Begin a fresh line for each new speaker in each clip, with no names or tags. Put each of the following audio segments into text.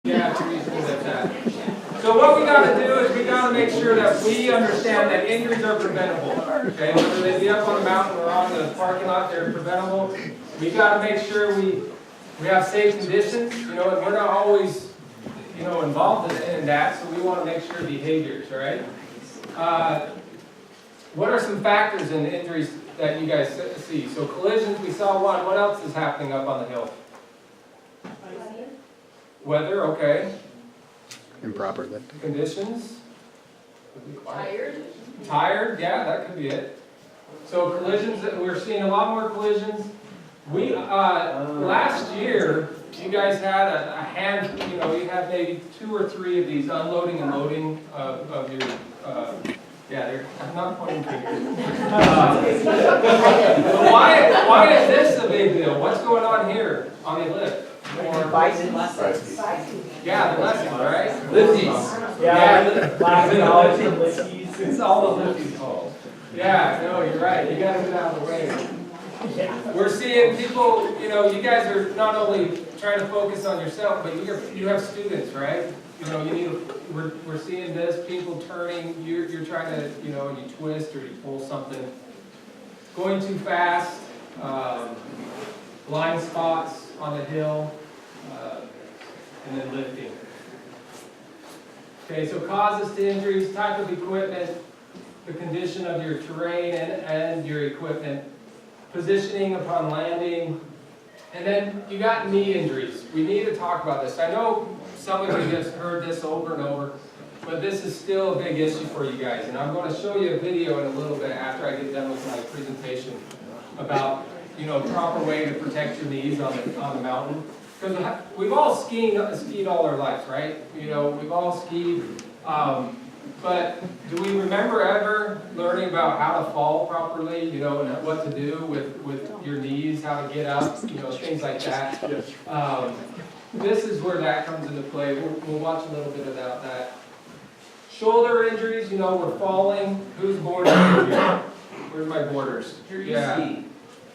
Yeah, things like that. So what we got to do is we got to make sure that we understand that injuries are preventable. Okay, whether they be up on the mountain or on the parking lot, they're preventable. We got to make sure we have safe conditions. You know, and we're not always, you know, involved in that, so we want to make sure behaviors, right? What are some factors in injuries that you guys see? So collisions, we saw one. What else is happening up on the hill? Weather, okay.
Improper lifting.
Conditions.
Tired,
yeah, that could be it. So collisions, we're seeing a lot more collisions. We, last year, you guys had a hand, you know, you had maybe 2 or 3 of these unloading and loading of your, I'm not pointing fingers. But why is this a big deal? What's going on here on the lift? Yeah, the lessons, right? Lifties. Lifties. It's all the lifties called. Yeah, no, you're right. You gotta get out of the way. We're seeing people, you know, you guys are not only trying to focus on yourself, but you have students, right? You know, we're seeing this, people turning, you're trying to, you know, you twist or you pull something. Going too fast, blind spots on the hill, and then lifting. Okay, so causes to injuries, type of equipment, the condition of your terrain and your equipment, positioning upon landing, and then you got knee injuries. We need to talk about this. I know some of you have heard this over and over, but this is still a big issue for you guys. And I'm going to show you a video in a little bit after I get done with my presentation about, you know, proper way to protect your knees on the mountain. Because we've all skied all our lives, right? You know, we've all skied. But do we remember ever learning about how to fall properly, you know, and what to do with your knees, how to get up, you know, things like that? This is where that comes into play. We'll watch a little bit about that. Shoulder injuries, you know, we're falling. Who's borders here? Where's my borders? Yeah.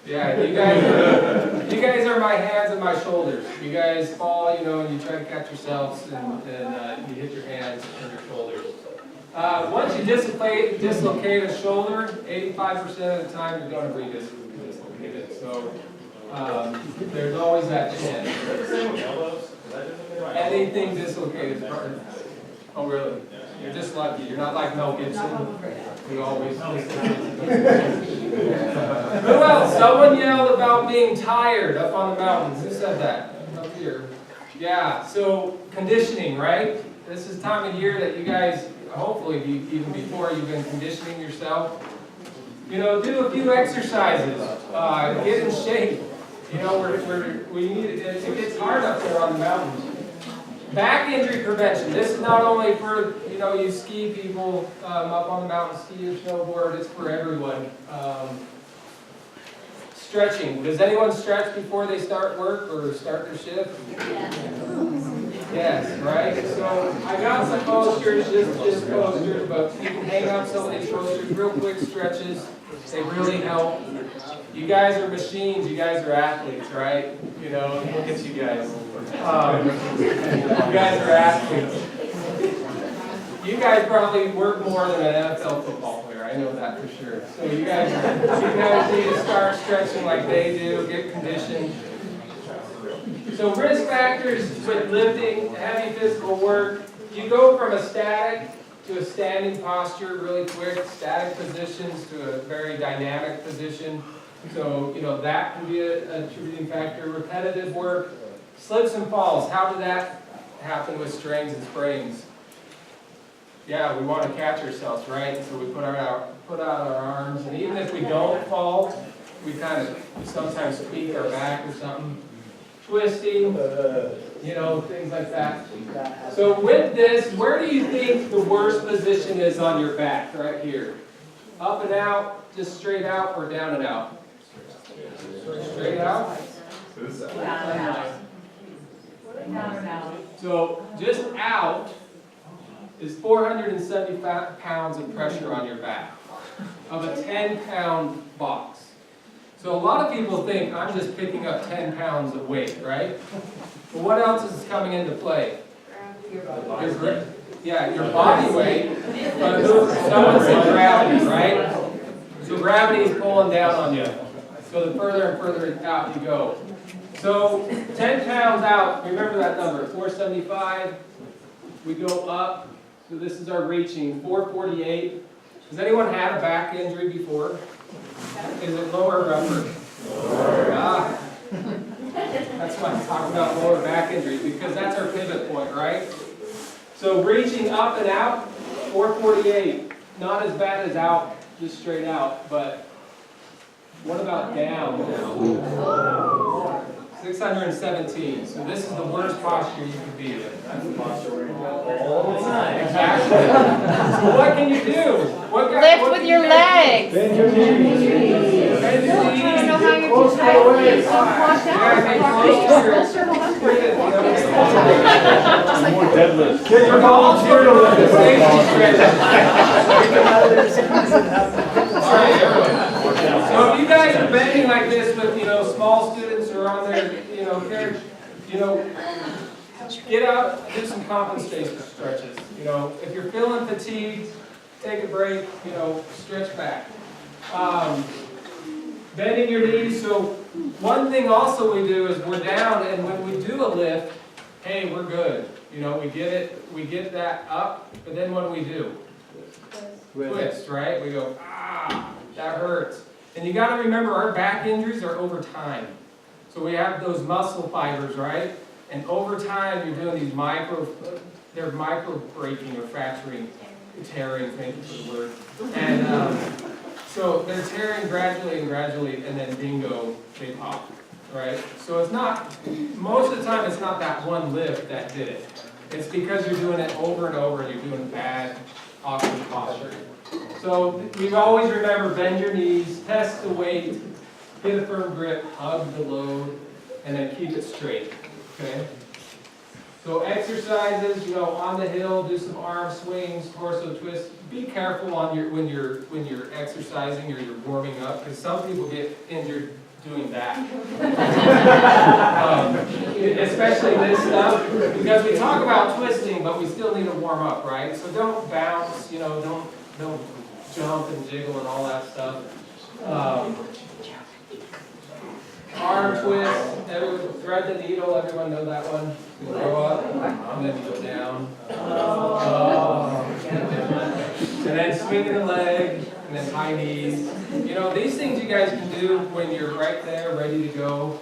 Yeah, you guys are my hands and my shoulders. You guys fall, you know, and you try to catch yourselves, and you hit your hands and your shoulders. Once you dislocate a shoulder, 85% of the time you're going to re-dislocate it. So there's always that chance. Anything dislocated is part of. Oh, really? You're just lucky. You're not like Mel Gibson. We always. Who else? Someone yelled about being tired up on the mountains. Who said that? Up here. Yeah. So conditioning, right? This is time of year that you guys, hopefully, even before you've been conditioning yourself. You know, do a few exercises. Get in shape. You know, we need it. It gets hard up there on the mountains. Back injury prevention. This is not only for, you know, you ski people up on the mountain, ski or snowboard. It's for everyone. Stretching. Does anyone stretch before they start work or start their shift? Yes, right? So I got some posters, just posters, but you can hang up some of these posters, real quick stretches. They really help. You guys are machines, you guys are athletes, right? You know, look at you guys. You guys are athletes. You guys probably work more than an NFL football player, I know that for sure. So you guys need to start stretching like they do, get conditioned. So risk factors with lifting, heavy physical work, you go from a static to a standing posture really quick, static positions to a very dynamic position. So, you know, that can be a contributing factor. Repetitive work, slips and falls, how did that happen with strains and sprains? Yeah, we want to catch ourselves, right? So we put out our arms, and even if we don't fall, we sometimes tweak our back or something. Twisting, you know, things like that. So with this, where do you think the worst position is on your back? Right here. Up and out, just straight out, or down and out? Straight out?
down and out.
So just out is 470 pounds of pressure on your back of a 10-pound box. So a lot of people think I'm just picking up 10 pounds of weight, right? But what else is coming into play? Yeah, your body weight, but someone said gravity, right? So gravity is pulling down on you. So the further and further out you go. So 10 pounds out, remember that number, 475. We go up, so this is our reaching, 448. Has anyone had a back injury before? Is it lower or upper? Ah. That's why I'm talking about lower back injuries, because that's our pivot point, right? So reaching up and out, 448. Not as bad as out, just straight out, but what about down now? 617. So this is the worst posture you could be in. That's the posture we're in all the time. Exactly. So what can you do?
Lift with your legs.
Bend your knees. Bend your knees.
I don't know how you're
Close to the waist.
Don't wash
Yeah,
out.
get close to your
More deadlift.
Get your volunteer to lift the safety stretch. So if you guys are bending like this with, small students or on their, carriage, get out, do some compensation stretches. If you're feeling fatigued, take a break, stretch back. Bending your knees. So one thing also we do is we're down, and when we do a lift, hey, we're good. We get it, we get that up, but then what do we do? Twist, right? We go, that hurts. And you got to remember, our back injuries are over time. So we have those muscle fibers, right? And over time, you're doing these they're micro breaking or fracturing, tearing, thank you for the word. And so they're tearing gradually, and then bingo, they pop, right? So it's not, most of the time, it's not that one lift that did it. It's because you're doing it over and over, and you're doing bad, awkward posture. So we always remember, bend your knees, test the weight, get a firm grip, hug the load, and then keep it straight, okay? So exercises, on the hill, do some arm swings, torso twists. Be careful on when you're exercising or you're warming up, because some people get injured doing that. Especially this stuff, because we talk about twisting, but we still need to warm up, right? So don't bounce, don't jump and jiggle and all that stuff. Arm twist, thread the needle, everyone know that one? You go up, and then you go down. And then swinging the leg, and then high knees. These things you guys can do when you're right there, ready to go.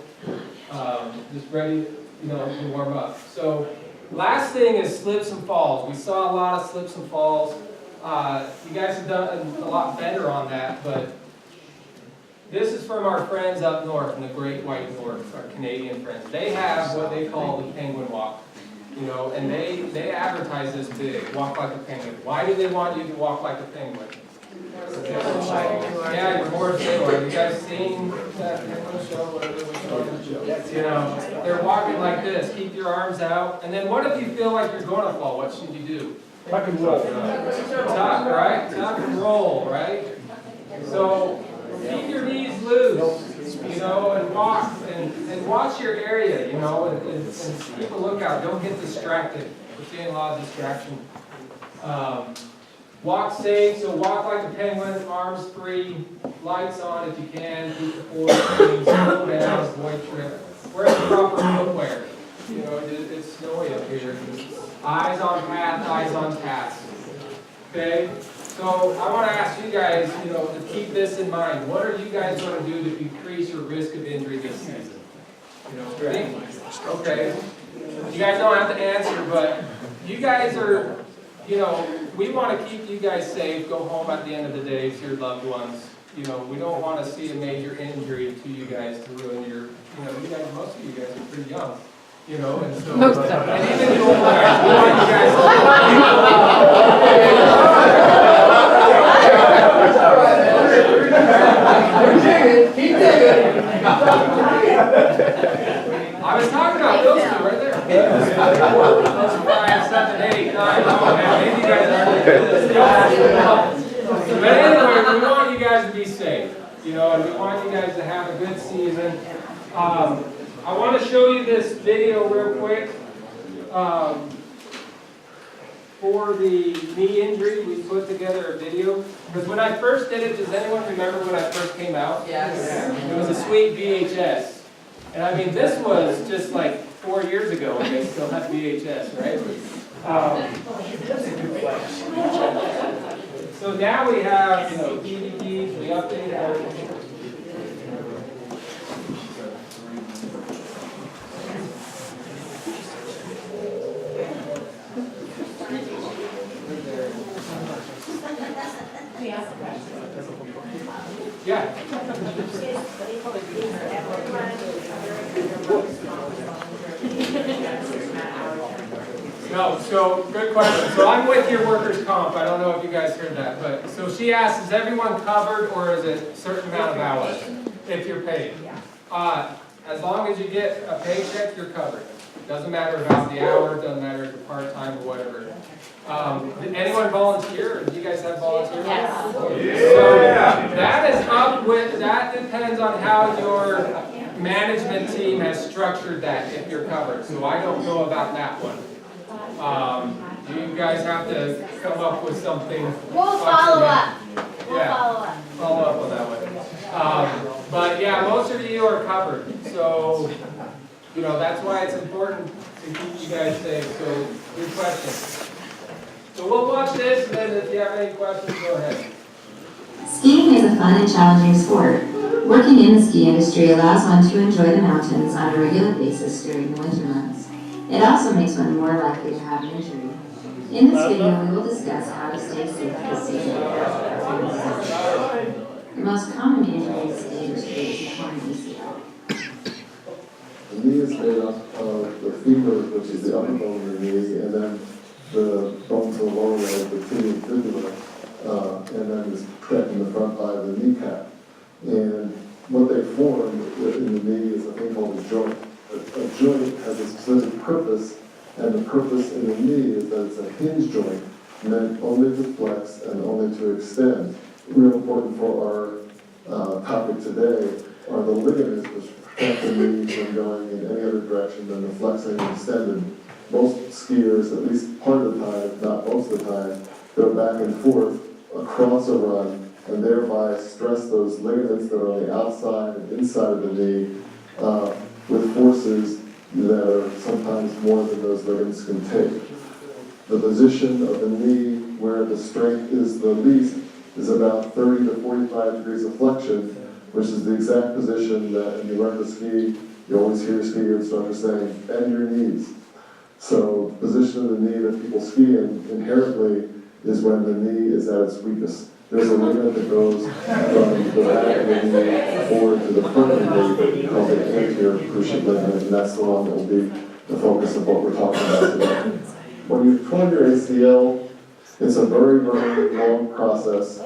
Just ready, to warm up. So, last thing is slips and falls. We saw a lot of slips and falls. You guys have done a lot better on that, but this is from our friends up north in the Great White North, our Canadian friends. They have what they call the penguin walk, and they advertise this big, walk like a penguin. Why do they want you to walk like a penguin? Yeah, you're more stable. Have you guys seen that penguin show? Whatever we call it? They're walking like this. Keep your arms out. And then what if you feel like you're going to fall? What should you do?
Tuck and roll.
Tuck, right? Tuck and roll, right? So keep your knees loose, and walk and watch your area, and keep a lookout. Don't get distracted. We're seeing a lot of distraction. Walk safe, so walk like a penguin, arms free, lights on if you can, keep the floor clean, slow down, avoid trip. Wear the proper footwear. It's snowy up here. Eyes on path, eyes on task. Okay? So I want to ask you guys, to keep this in mind. What are you guys going to do to decrease your risk of injury this season? Think? Okay. You guys don't have to answer, but you guys are, we want to keep you guys safe, go home at the end of the day to your loved ones. We don't want to see a major injury to you guys to ruin your, most of you guys are pretty young. And so, and even the older guys, we want you guys Keep digging. I was talking about those two right there. Those 5, 7, 8, 9. Oh man, maybe you guys aren't doing this. But anyway, we want you guys to be safe, and we want you guys to have a good season. I want to show you this video real quick. for the knee injury, we put together a video. Because when I first did it, does anyone remember when I first came out?
Yes.
It was a sweet VHS. And I mean, this was just like 4 years ago, and they still have VHS, right? So now we have, DVDs, we update everything. Yeah. No, so, good question. So I'm with your workers' comp. I don't know if you guys heard that, but, so she asked, is everyone covered or is it a certain amount of hours if you're paid? As long as you get a paycheck, you're covered. Doesn't matter about the hours, doesn't matter if you're part-time or whatever. Did anyone volunteer? Do you guys have volunteers?
Yes.
So that is up with, that depends on how your management team has structured that, if you're covered. So I don't know about that one. You guys have to come up with something.
We'll follow up. We'll
Yeah.
follow up.
Follow up on that one. But yeah, most of you are covered. So, that's why it's important to keep you guys safe. So, good question. So we'll watch this, and then if you have any questions, go ahead.
Skiing is a fun and challenging sport. Working in the ski industry allows one to enjoy the mountains on a regular basis during the winter months. It also makes one more likely to have an injury. In this video, we will discuss how to stay safe this season. The most common injury in the ski industry is the torn ACL.
The knee is made up of the femur, which is the upper bone of the knee, and then the bone to the lower leg, the tibial fibula, and then this protecting the front eye of the kneecap. And what they form in the knee is a thing called a joint. A joint has a specific purpose, and the purpose in the knee is that it's a hinge joint, meant only to flex and only to extend. Real important for our topic today are the ligaments which protect the knee from going in any other direction than the flexing and extending. Most skiers, at least part of the time, if not most of the time, go back and forth across a run and thereby stress those ligaments that are on the outside and inside of the knee with forces that are sometimes more than those ligaments can take. The position of the knee where the strength is the least is about 30 to 45 degrees of flexion, which is the exact position that when you learn to ski, you always hear ski instructors saying, bend your knees. So the position of the knee that people ski in inherently is when the knee is at its weakest. There's a ligament that goes from the back of the knee forward to the front of the knee called the anterior cruciate ligament, and that's the one that will be the focus of what we're talking about today. When you torn your ACL, it's a very, very long process.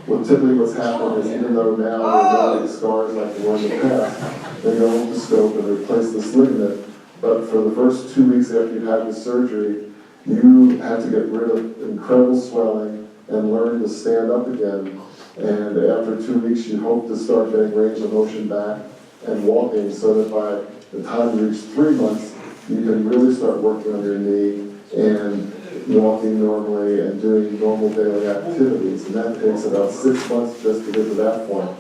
What's happened is even though now we're developing scars like they were in the past, they go into scope and replace this ligament. But for the first 2 weeks after you've had the surgery, you have to get rid of incredible swelling and learn to stand up again. And after 2 weeks, you hope to start getting range of motion back and walking so that by the time you reach 3 months, you can really start working on your knee and walking normally and doing normal daily activities. And that takes about 6 months just to get to that point.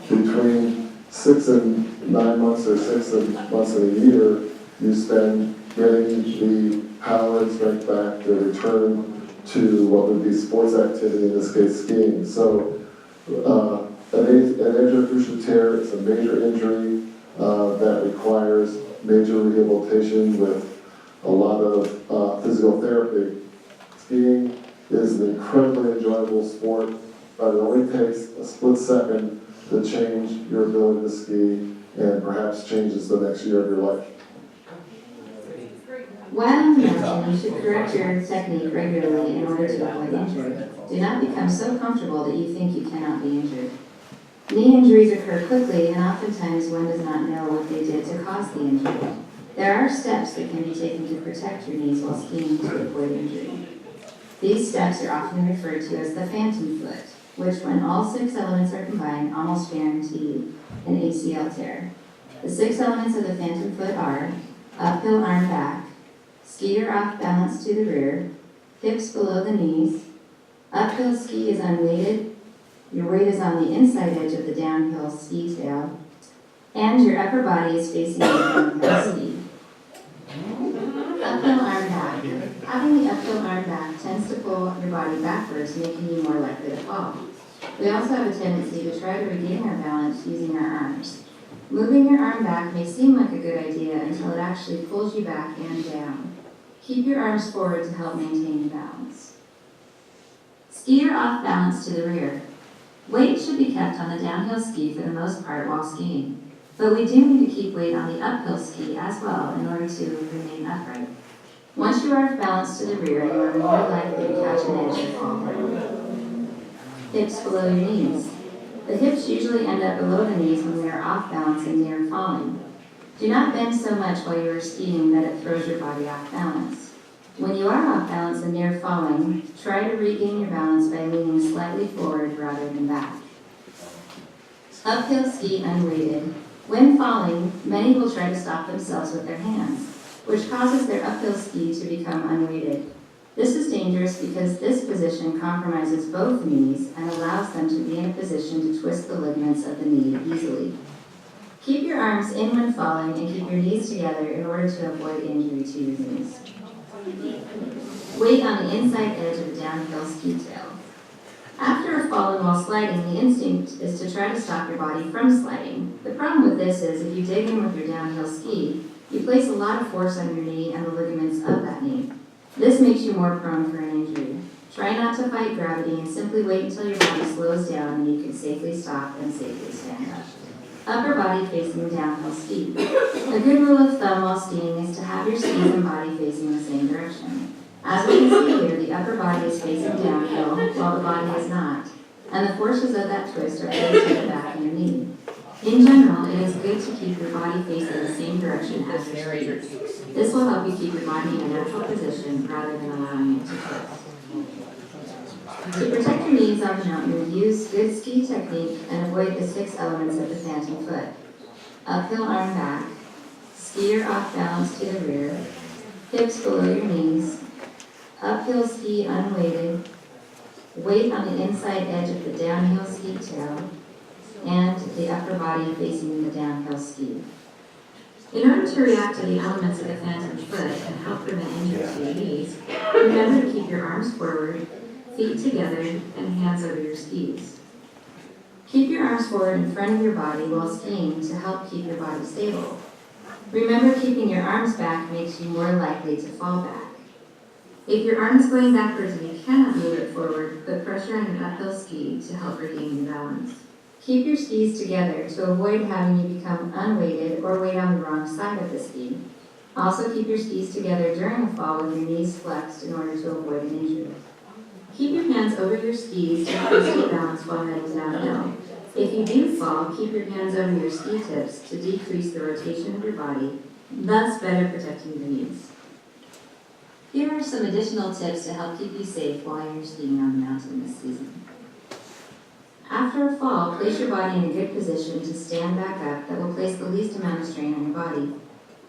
Between 6 and 9 months or 6 months and a year, you spend getting the power and strength back to return to what would be sports activity, in this case skiing. So an anterior cruciate tear is a major injury that requires major rehabilitation with a lot of physical therapy. Skiing is an incredibly enjoyable sport, but it only takes a split second to change your ability to ski and perhaps changes the next year of your life.
While on the mountain, you should correct your technique regularly in order to avoid injury. Do not become so comfortable that you think you cannot be injured. Knee injuries occur quickly, and oftentimes one does not know what they did to cause the injury. There are steps that can be taken to protect your knees while skiing to avoid injury. These steps are often referred to as the phantom foot, which, when all 6 elements are combined, almost guarantee an ACL tear. The 6 elements of the phantom foot are uphill arm back, skier off balance to the rear, hips below the knees. Uphill ski is unweighted. Your weight is on the inside edge of the downhill ski tail. And your upper body is facing the downhill ski. Uphill arm back. Having the uphill arm back tends to pull your body backwards, making you more likely to fall. We also have a tendency to try to regain our balance using our arms. Moving your arm back may seem like a good idea until it actually pulls you back and down. Keep your arms forward to help maintain your balance. Ski your off balance to the rear. Weight should be kept on the downhill ski for the most part while skiing, but we do need to keep weight on the uphill ski as well in order to remain upright. Once you are off balance to the rear, you are more likely to catch an edge and fall down. Hips below your knees. The hips usually end up below the knees when we are off balance and near falling. Do not bend so much while you are skiing that it throws your body off balance. When you are off balance and near falling, try to regain your balance by leaning slightly forward rather than back. Uphill ski unweighted. When falling, many will try to stop themselves with their hands, which causes their uphill ski to become unweighted. This is dangerous because this position compromises both knees and allows them to be in a position to twist the ligaments of the knee easily. Keep your arms in when falling and keep your knees together in order to avoid injury to your knees. Weight on the inside edge of the downhill ski tail. After a fall and while sliding, the instinct is to try to stop your body from sliding. The problem with this is if you dig in with your downhill ski, you place a lot of force on your knee and the ligaments of that knee. This makes you more prone for an injury. Try not to fight gravity and simply wait until your body slows down and you can safely stop and safely stand up. Upper body facing downhill ski. A good rule of thumb while skiing is to have your skis and body facing the same direction. As we can see here, the upper body is facing downhill while the body is not, and the forces of that twist are placed to the back of your knee. In general, it is good to keep your body facing the same direction as your skis. This will help you keep your body in a natural position rather than allowing it to twist. To protect your knees on the mountain, use good ski technique and avoid the 6 elements of the phantom foot. Uphill arm back, skier off balance to the rear, hips below your knees, uphill ski unweighted, weight on the inside edge of the downhill ski tail, and the upper body facing the downhill ski. In order to react to the elements of the phantom foot and help prevent injury to your knees, remember to keep your arms forward, feet together, and hands over your skis. Keep your arms forward in front of your body while skiing to help keep your body stable. Remember, keeping your arms back makes you more likely to fall back. If your arm is going backwards and you cannot move it forward, put pressure on your uphill ski to help regain your balance. Keep your skis together to avoid having you become unweighted or weight on the wrong side of the ski. Also, keep your skis together during a fall with your knees flexed in order to avoid an injury. Keep your hands over your skis to help you stay balanced while heading downhill. If you do fall, keep your hands over your ski tips to decrease the rotation of your body, thus better protecting your knees. Here are some additional tips to help keep you safe while you're skiing on the mountain this season. After a fall, place your body in a good position to stand back up that will place the least amount of strain on your body.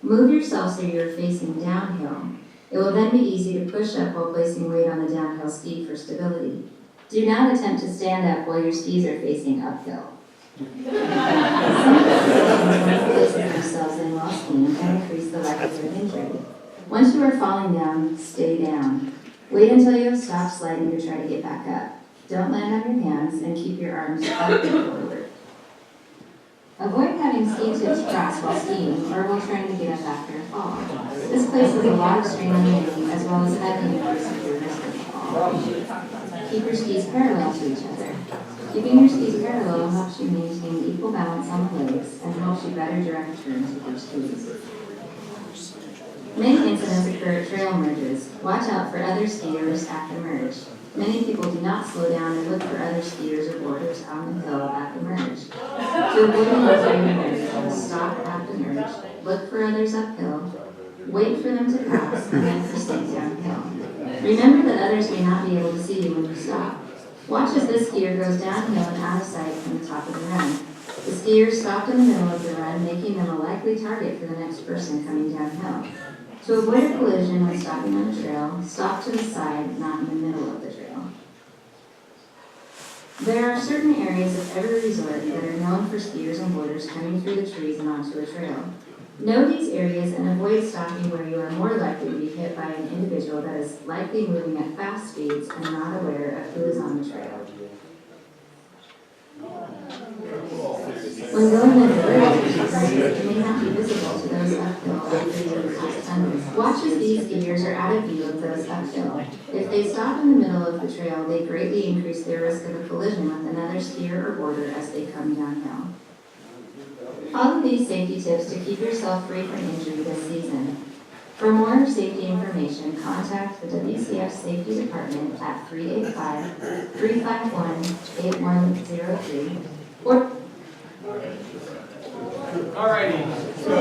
Move yourself so you're facing downhill. It will then be easy to push up while placing weight on the downhill ski for stability. Do not attempt to stand up while your skis are facing uphill. Placing themselves in while skiing can increase the likelihood of injury. Once you are falling down, stay down. Wait until you have stopped sliding to try to get back up. Don't land on your hands and keep your arms up and forward. Avoid having ski tips crossed while skiing or while trying to get up after a fall. This places a lot of strain on your knee as well as heavy increases your risk of fall. Keep your skis parallel to each other. Keeping your skis parallel helps you maintain equal balance on the legs and helps you better direct turns with your skis. Many incidents occur at trail merges. Watch out for other skiers at the merge. Many people do not slow down and look for other skiers or boarders on the hill at the merge. To avoid entering the merge, stop at the merge, look for others uphill, wait for them to pass, and then proceed downhill. Remember that others may not be able to see you when you stop. Watch as this skier goes downhill and out of sight from the top of the run. The skier stopped in the middle of the run, making them a likely target for the next person coming downhill. To avoid a collision when stopping on a trail, stop to the side, not in the middle of the trail. There are certain areas of every resort that are known for skiers and boarders coming through the trees and onto a trail. Know these areas and avoid stopping where you are more likely to be hit by an individual that is likely moving at fast speeds and not aware of who is on the trail. When going under bridges, you may not be visible to those uphill after you pass tunnels. Watch as these skiers are out of view of those uphill. If they stop in the middle of the trail, they greatly increase their risk of a collision with another skier or boarder as they come downhill. Follow these safety tips to keep yourself free from injury this season. For more safety information, contact the WCF Safety Department at 385-351-8103 or
Alrighty, so,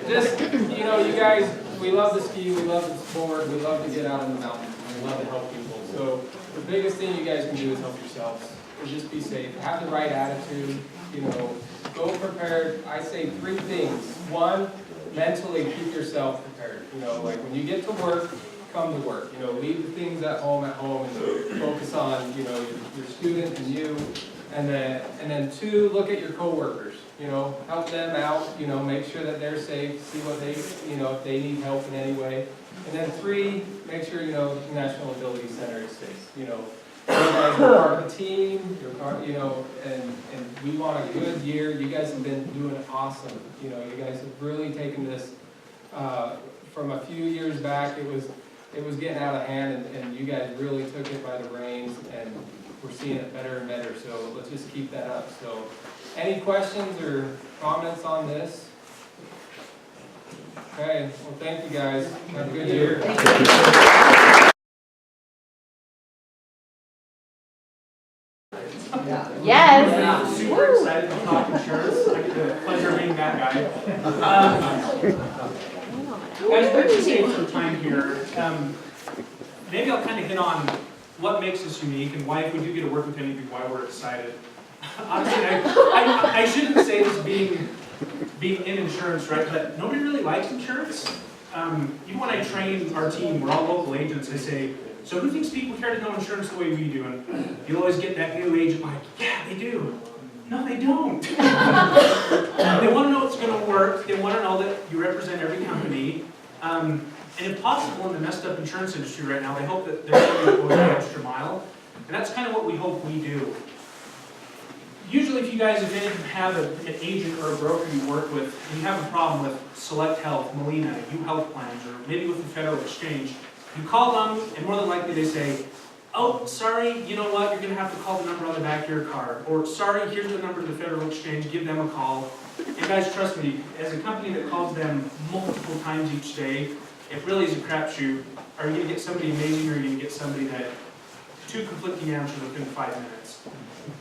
just, you guys, we love to ski, we love to sport, we love to get out in the mountains, and we love to help people. So, the biggest thing you guys can do is help yourselves, and just be safe, have the right attitude, go prepared. I say 3 things. 1, mentally keep yourself prepared. Like when you get to work, come to work. Leave the things at home and focus on, your student and you. And then 2, look at your coworkers, help them out, make sure that they're safe, see what they, if they need help in any way. And then 3, make sure, the National Ability Center is safe, You guys are part of the team, and we want a good year. You guys have been doing awesome. You guys have really taken this, from a few years back, it was getting out of hand, and you guys really took it by the reins, and we're seeing it better and better, so let's just keep that up. So, any questions or comments on this? Okay, well, thank you guys. Have a good year.
Yes.
Super excited to talk insurance. I get the pleasure of being that guy. Guys, we're going to save some time here. Maybe I'll kind of hit on what makes us unique and why, if we do get to work with any of you, why we're excited. Honestly, I shouldn't say this being in insurance, right? But nobody really likes insurance. Even when I train our team, we're all local agents, I say, so who thinks people care to know insurance the way we do? And you'll always get that new agent like, yeah, they do. No, they don't. They want to know it's going to work. They want to know that you represent every company. And if possible, in the messed up insurance industry right now, they hope that they're going to go the extra mile. And that's kind of what we hope we do. Usually, if you guys have an agent or a broker you work with, and you have a problem with Select Health, Molina, U Health Plans, or maybe with the Federal Exchange, you call them, and more than likely they say, oh, sorry, you know what, you're going to have to call the number on the back of your card. Or, sorry, here's the number to the Federal Exchange, give them a call. And guys, trust me, as a company that calls them multiple times each day, it really is a crapshoot. Are you going to get somebody amazing, or are you going to get somebody that, 2 conflicting answers within 5 minutes?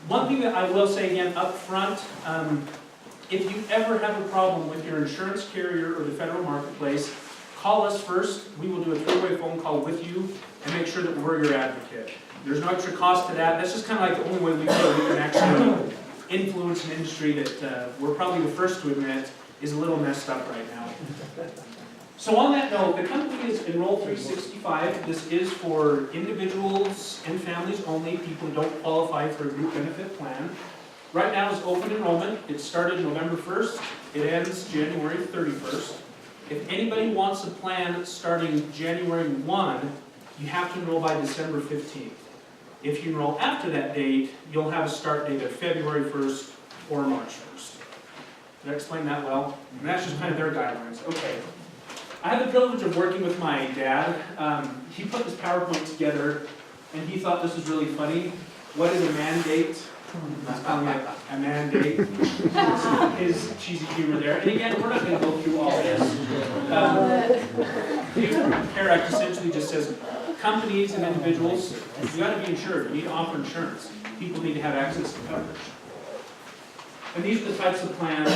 One thing that I will say again up front, if you ever have a problem with your insurance carrier or the federal marketplace, call us first. We will do a 3-way phone call with you and make sure that we're your advocate. There's no extra cost to that. That's just kind of like the only way we feel we can actually influence an industry that we're probably the first to admit is a little messed up right now. So on that note, the company is Enroll 365. This is for individuals and families only, people who don't qualify for a group benefit plan. Right now is open enrollment. It started November 1st. It ends January 31st. If anybody wants a plan starting January 1, you have to enroll by December 15th. If you enroll after that date, you'll have a start date of February 1st or March 1st. Did I explain that well? And that's just kind of their guidelines. Okay. I had the privilege of working with my dad. He put this PowerPoint together, and he thought this was really funny. What is a mandate? He's calling it a mandate. His cheesy humor there. And again, we're not going to go through all this. The Affordable Care Act essentially just says companies and individuals, you got to be insured. You need to offer insurance. People need to have access to coverage. And these are the types of plans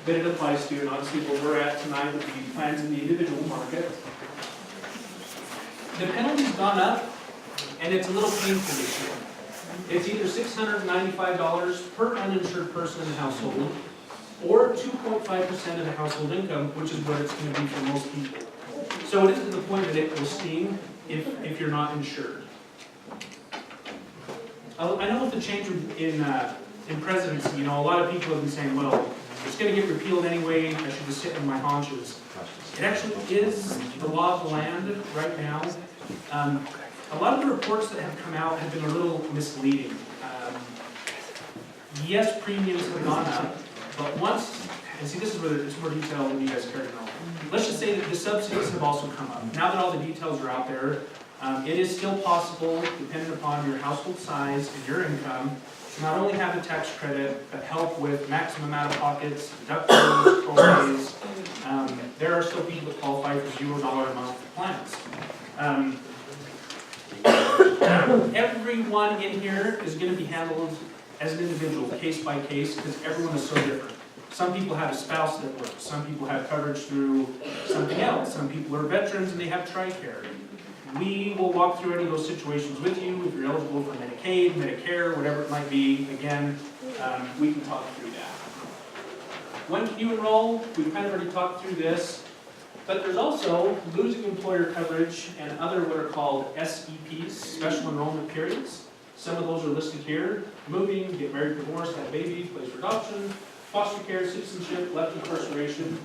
that it applies to, and obviously where we're at tonight would be plans in the individual market. The penalty's gone up, and it's a little painful this year. It's either $695 per uninsured person in the household, or 2.5% of the household income, which is what it's going to be for most people. So it is to the point that it will sting if you're not insured. I know with the change in presidency, a lot of people have been saying, well, it's going to get repealed anyway, I should just sit on my haunches. It actually is the law of the land right now. A lot of the reports that have come out have been a little misleading. Yes, premiums have gone up, but once, and see this is where it's more detail than you guys care to know. Let's just say that the subsidies have also come up. Now that all the details are out there, it is still possible, depending upon your household size and your income, to not only have a tax credit, but help with maximum out-of-pockets, deductibles, co-pays. There are still people that qualify for $0 a month plans. Everyone in here is going to be handled as an individual, case by case, because everyone is so different. Some people have a spouse that works, some people have coverage through something else, some people are veterans and they have TRICARE. We will walk through any of those situations with you. If you're eligible for Medicaid, Medicare, whatever it might be, again, we can talk through that. When can you enroll? We've kind of already talked through this, but there's also losing employer coverage and other what are called SEPs, special enrollment periods. Some of those are listed here: moving, get married, divorced, have babies, place for adoption, foster care, citizenship, left incarceration.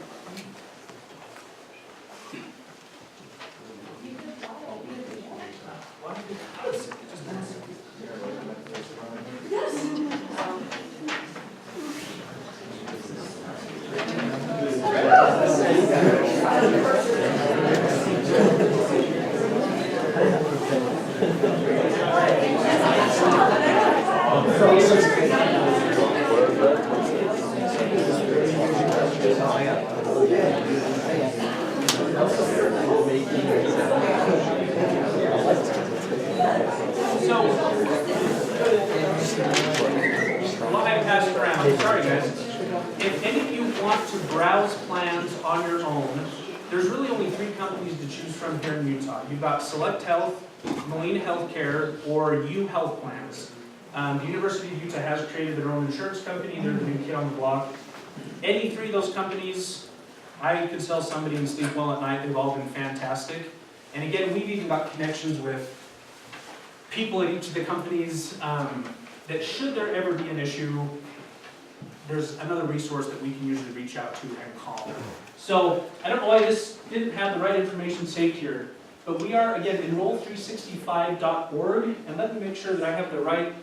Sorry guys, if any of you want to browse plans on your own, there's really only 3 companies to choose from here in Utah. You've got Select Health, Molina Healthcare, or U Health Plans. The University of Utah has created their own insurance company. They're the new kid on the block. Any 3 of those companies, I could sell somebody and sleep well at night. They've all been fantastic. And again, we've even got connections with people at each of the companies that should there ever be an issue, there's another resource that we can usually reach out to and call. So I don't know why this didn't have the right information saved here, but we are, again, enroll365.org, and let me make sure that I have the right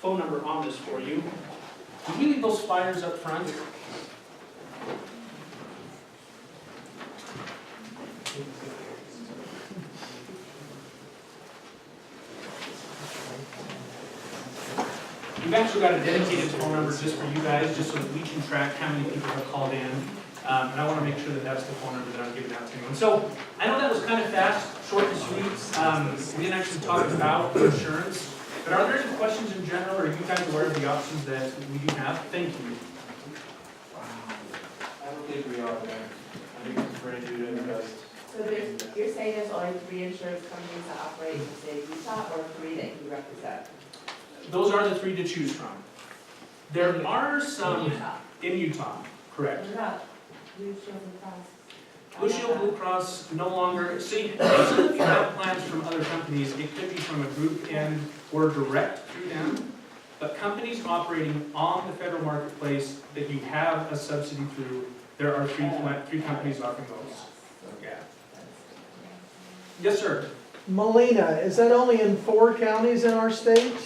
phone number on this for you. Did we leave those flyers up front? We've actually got a dedicated phone number just for you guys, just so that we can track how many people have called in. And I want to make sure that that's the phone number that I'm giving out to anyone. So I know that was kind of fast, short and sweet. We didn't actually talk about insurance. But are there any questions in general, or are you guys aware of the options that we do have? Thank you.
I don't think we are there. I think it's pretty good and best.
So you're saying there's only 3 insurance companies that operate in the state of Utah, or 3 that you represent?
Those are the 3 to choose from. There are some
Utah.
in Utah, correct.
What about Blue Shield Blue Cross?
Blue Shield Blue Cross no longer, see, if you have plans from other companies, it could be from a group end or direct through them. But companies operating on the federal marketplace that you have a subsidy through, there are 3 companies offering those. Yeah. Yes, sir.
Molina, is that only in 4 counties in our state?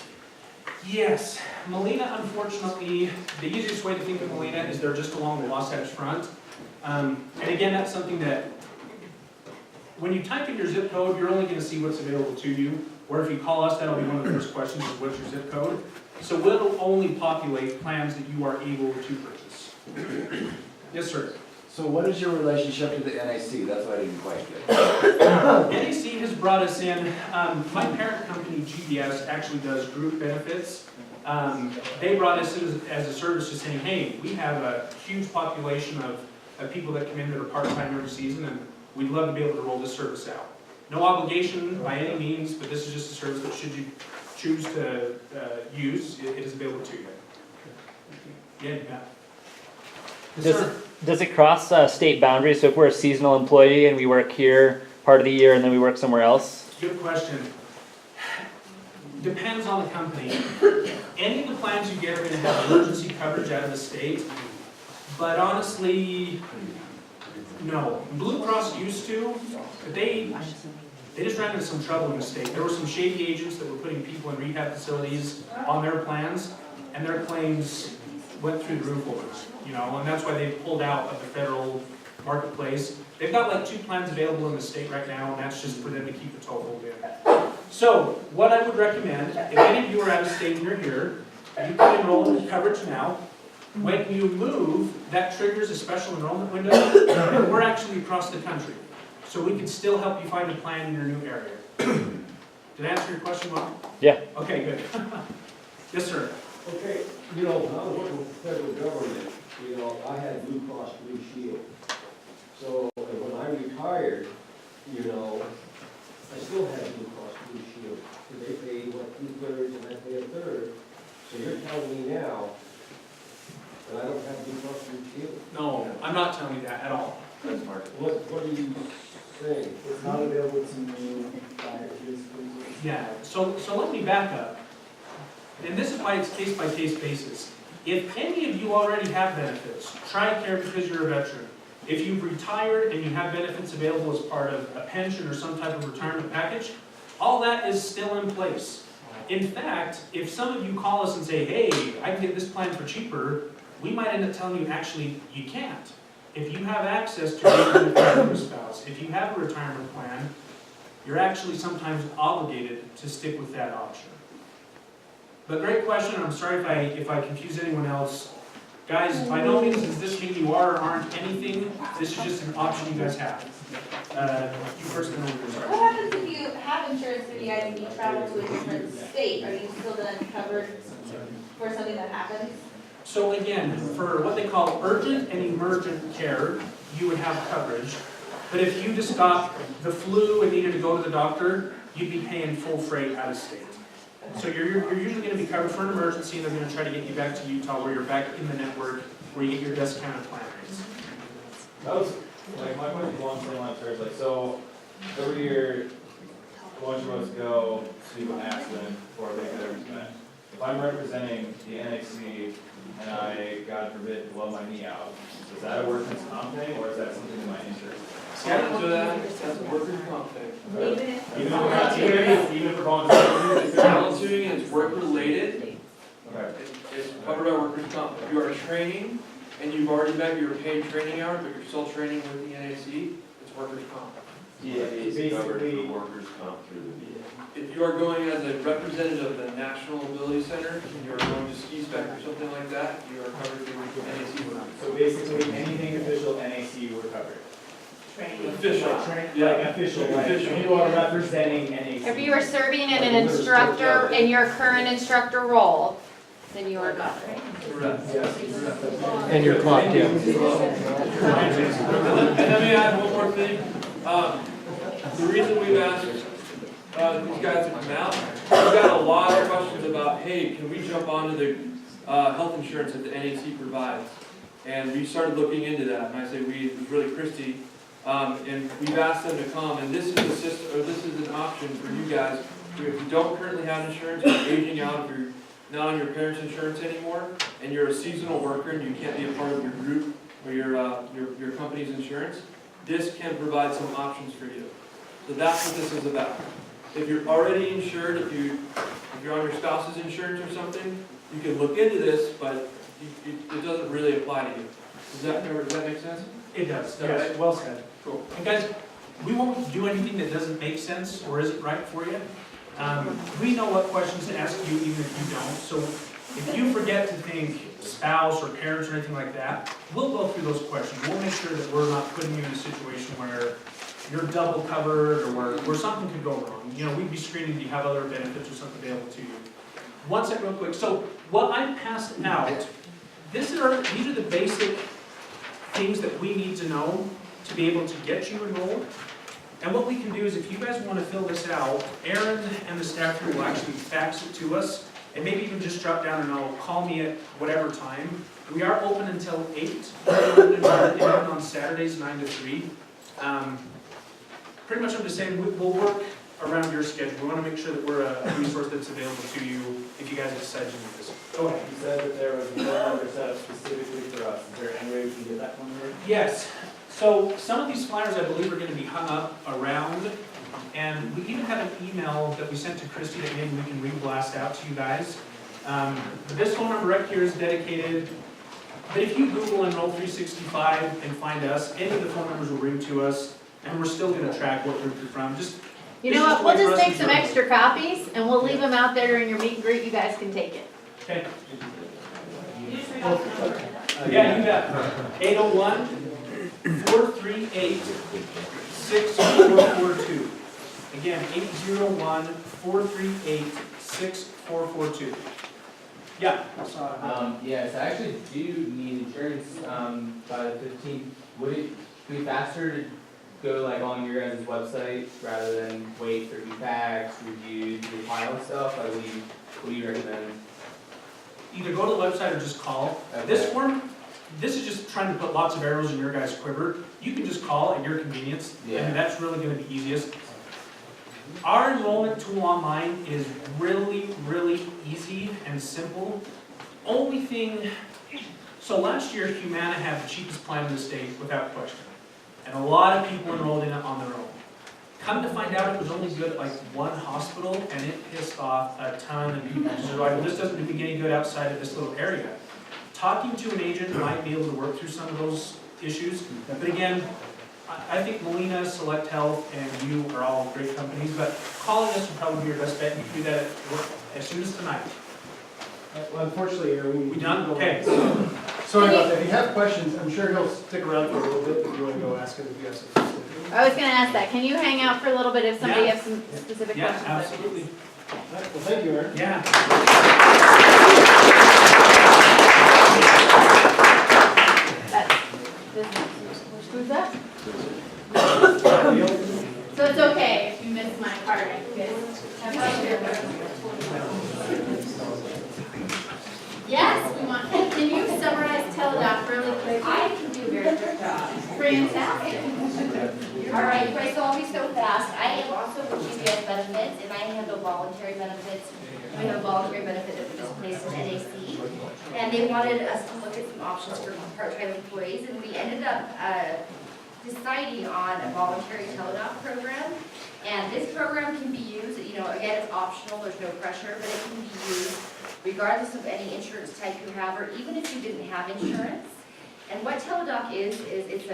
Yes, Molina, unfortunately, the easiest way to think of Molina is they're just along the Wasatch Front. And again, that's something that, when you type in your zip code, you're only going to see what's available to you. Or if you call us, that'll be one of the first questions, is what's your zip code? So we'll only populate plans that you are able to purchase. Yes, sir.
So what is your relationship to the NIC? That's what I didn't quite get.
NAC has brought us in, my parent company, GBS, actually does group benefits. They brought us in as a service, just saying, hey, we have a huge population of people that come in that are part-time every season, and we'd love to be able to roll this service out. No obligation by any means, but this is just a service that should you choose to use, it is available to you. Yeah, you bet.
Does it cross state boundaries? So if we're a seasonal employee and we work here part of the year and then we work somewhere else?
Good question. Depends on the company. Any of the plans you get are gonna have emergency coverage out of the state, but honestly, no. Blue Cross used to, but they just ran into some trouble in the state. There were some shady agents that were putting people in rehab facilities on their plans, and their claims went through the roof overnight, you know, and that's why they pulled out of the federal marketplace. They've got like 2 plans available in the state right now, and that's just for them to keep the toehold in. So, what I would recommend, if any of you are out of state and you're here, you can enroll in coverage now. When you move, that triggers a special enrollment window, and we're actually across the country. So we can still help you find a plan in your new area. Did I answer your question well?
Yeah.
Okay, good. Yes, sir.
Okay, you know, when I was working with the federal government, you know, I had Blue Cross Blue Shield. So when I retired, you know, I still had Blue Cross Blue Shield. So they paid, what, 2/3 and I paid 1/3. So you're telling me now that I don't have Blue Cross Blue Shield?
No, I'm not telling you that at all.
That's Mark.
What are you saying?
It's not available to new hires.
Yeah, so let me back up. And this is why it's case-by-case basis. If any of you already have benefits, TRICARE because you're a veteran. If you've retired and you have benefits available as part of a pension or some type of retirement package, all that is still in place. In fact, if some of you call us and say, hey, I can get this plan for cheaper, we might end up telling you, actually, you can't. If you have access to a retirement spouse, if you have a retirement plan, you're actually sometimes obligated to stick with that option. But great question, I'm sorry if I confuse anyone else. Guys, by no means does this mean you are or aren't anything, this is just an option you guys have. You first, then over, sorry.
What happens if you have insurance through the IMD, travel to a different state? Are you still then covered for something that happens?
So again, for what they call urgent and emergent care, you would have coverage. But if you just got the flu and needed to go to the doctor, you'd be paying full freight out of state. So you're usually going to be covered for an emergency, and they're going to try to get you back to Utah where you're back in the network, where you get your discounted plan rates.
That was, like, my question was along the same lines, where it's like, so, every year, a bunch of us go to an accident or they get everything. If I'm representing the NAC and I, God forbid, blow my knee out, is that a workman's comp thing, or is that something in my insurance?
See, I don't do that.
That's a workers' comp thing.
Even if.
Even if we're volunteering?
If you're volunteering and it's work-related,
Okay.
it's covered by workers' comp. If you are training and you've already met your paid training hours, but you're still training with the NAC, it's workers' comp.
Yeah, basically.
workers' comp through the VA.
If you are going as a representative of the National Ability Center and you are going to ski spec or something like that, you are covered through NAC.
So basically, anything official NAC we're covered.
Training.
Official.
Yeah, like official, like,
Official.
people are representing NAC.
If you are serving in an instructor, in your current instructor role, then you are covered.
Correct.
And you're clocked in.
And let me add one more thing. The reason we've asked these guys to come out, we've got a lot of questions about, hey, can we jump onto the health insurance that the NAC provides? And we started looking into that, and I say we, it was really Christy, and we've asked them to come, and this is a system, or this is an option for you guys. If you don't currently have insurance, you're aging out, if you're not on your parents' insurance anymore, and you're a seasonal worker and you can't be a part of your group or your company's insurance, this can provide some options for you. So that's what this is about. If you're already insured, if you're on your spouse's insurance or something, you can look into this, but it doesn't really apply to you. Does that make sense?
It does, yes, well said.
Cool.
And guys, we won't do anything that doesn't make sense or isn't right for you. We know what questions to ask you even if you don't. So if you forget to think spouse or parents or anything like that, we'll go through those questions. We'll make sure that we're not putting you in a situation where you're double covered or where something could go wrong. You know, we'd be screening, do you have other benefits or something available to you? One second real quick. So what I passed out, these are the basic things that we need to know to be able to get you enrolled. And what we can do is if you guys want to fill this out, Aaron and the staff here will actually fax it to us. and maybe even just drop down and I'll call me at whatever time. We are open until 8, and on Saturdays 9 to 3. Pretty much I'm just saying, we'll work around your schedule. We want to make sure that we're a resource that's available to you if you guys decide to do this. Go ahead.
You said that there was a phone number set up specifically for us. Is there any way we can get that phone number?
Yes. So some of these flyers I believe are going to be hung up around, and we even have an email that we sent to Christy that maybe we can re-blast out to you guys. This phone number right here is dedicated, but if you Google Enroll 365 and find us, any of the phone numbers will ring to us, and we're still going to track what group you're from.
You know what, we'll just make some extra copies and we'll leave them out there during your meet and greet, you guys can take it.
Okay.
You just read off the number.
Yeah, you bet. 801-438-6442. Again, 801-438-6442. Yeah.
Yes, I actually do need insurance by the 15th. Would it be faster to go like on your guys' website rather than wait for e-packs, reviews, file stuff? Like, what do you recommend?
Either go to the website or just call.
Okay.
This form, this is just trying to put lots of arrows in your guys' quiver. You can just call at your convenience, and that's really going to be easiest. Our enrollment tool online is really, really easy and simple. Only thing, so last year Humana had the cheapest plan in the state without question. And a lot of people enrolled in it on their own. Come to find out, it was only good at like one hospital, and it pissed off a ton of people. So like, well, this doesn't do me any good outside of this little area. Talking to an agent might be able to work through some of those issues. But again, I think Molina, Select Health, and you are all great companies, but calling us would probably be your best bet. You can do that as soon as tonight.
Well, unfortunately,
We done? Okay.
Sorry about that. If you have questions, I'm sure he'll stick around for a little bit if you want to go ask him if you have some.
I was gonna ask that, can you hang out for a little bit if somebody has some specific
Yeah,
questions?
absolutely.
All right, well, thank you, Aaron.
Yeah.
Who's that? So it's okay if you miss my part, because I'm right here. Yes, we want, can you summarize Teladoc really quick?
I can do a very good job.
Fantastic.
All right, you guys, so I'll be so fast. I am also with GBS benefits, and I handle voluntary benefits. We have a voluntary benefit that we just placed in NAC. And they wanted us to look at some options for part-time employees, and we ended up deciding on a voluntary Teladoc program. And this program can be used, you know, again, it's optional, there's no pressure, but it can be used regardless of any insurance type you have, or even if you didn't have insurance. And what Teladoc is it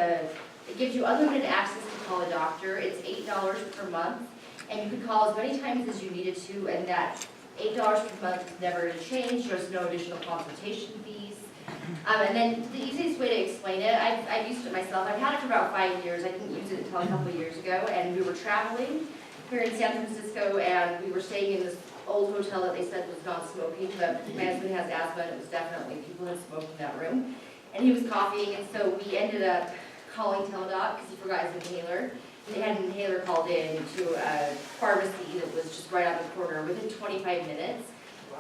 gives you unlimited access to call a doctor. It's $8 per month, and you can call as many times as you needed to, and that $8 per month is never to change. There's no additional consultation fees. And then the easiest way to explain it, I've used it myself. I've had it for about 5 years. I didn't use it until a couple of years ago, and we were traveling here in San Francisco, and we were staying in this old hotel that they said was non-smoking, but my husband has asthma, and it was definitely people had smoked in that room. And he was coughing, and so we ended up calling Teladoc because he forgot his inhaler. They had an inhaler called in to a pharmacy that was just right on the corner within 25 minutes.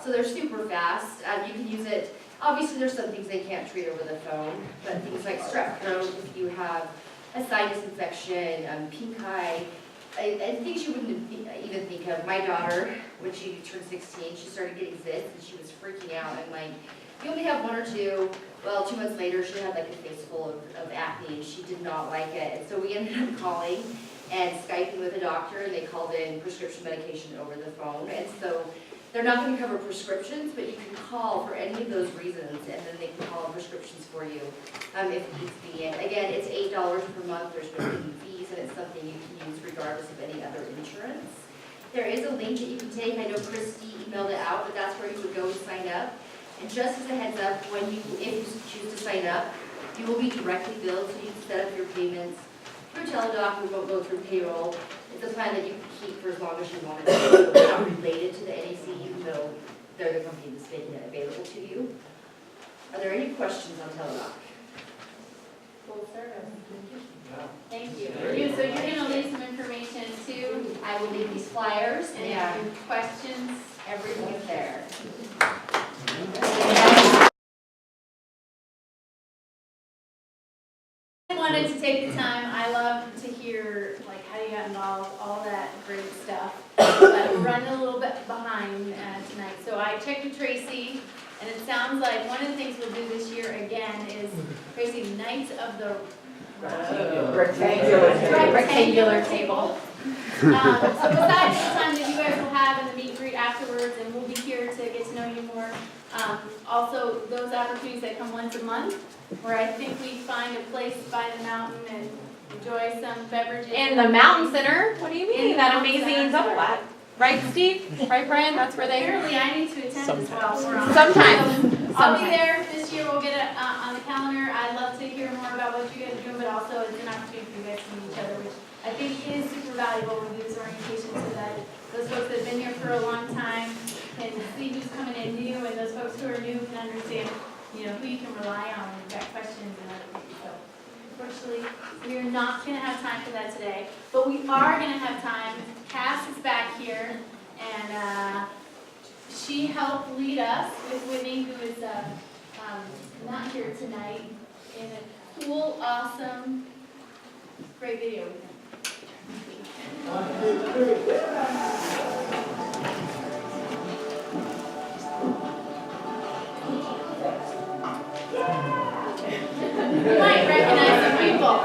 So they're super fast. You can use it. Obviously, there's some things they can't treat over the phone, but things like strep throat, if you have a sinus infection, pink eye, and things you wouldn't even think of. My daughter, when she turned 16, she started getting zits, and she was freaking out. And like, you only have 1 or 2. Well, 2 months later, she had like a face full of acne, and she did not like it. And so we ended up calling and Skyping with a doctor, and they called in prescription medication over the phone. And so they're not going to cover prescriptions, but you can call for any of those reasons, and then they can call in prescriptions for you if needs be. And again, it's $8 per month. There's no hidden fees, and it's something you can use regardless of any other insurance. There is a link that you can take. I know Christy emailed it out, but that's where you would go and sign up. And just as a heads up, if you choose to sign up, you will be directly billed, so you can set up your payments through Teladoc. We won't go through payroll. It's a plan that you can keep for as long as you want it. It's not related to the NAC, even though they're the company that's making it available to you. Are there any questions on Teladoc? Full service.
Thank you. So you're gonna leave some information too?
I will leave these flyers
Any
and
questions? everybody's there.
I wanted to take the time, I love to hear like how you got involved, all that great stuff. But we're running a little bit behind tonight, so I checked with Tracy, and it sounds like one of the things we'll do this year again is Tracy, Knights of the Rectangular table. So besides the time that you guys will have in the meet and greet afterwards, and we'll be here to get to know you more, also those opportunities that come once a month, where I think we find a place by the mountain and enjoy some beverages.
In the Mountain Center, what do you
In
mean,
the
that
Mountain
amazing
Center.
double right, Steve? Right, Brian, that's where they.
Apparently, I need to attend as well.
Sometimes.
I'll be there this year, we'll get it on the calendar. I'd love to hear more about what you guys are doing, but also it's an opportunity for you guys to meet each other, which I think is super valuable when we do this orientation, so that those folks that have been here for a long time can see who's coming in new, and those folks who are new can understand, you know, who you can rely on when you've got questions and other things. So unfortunately, we are not gonna have time for that today, but we are gonna have time. Cass is back here, and she helped lead us with Whitney, who is not here tonight, in a cool, awesome, great video with him. You might recognize some people.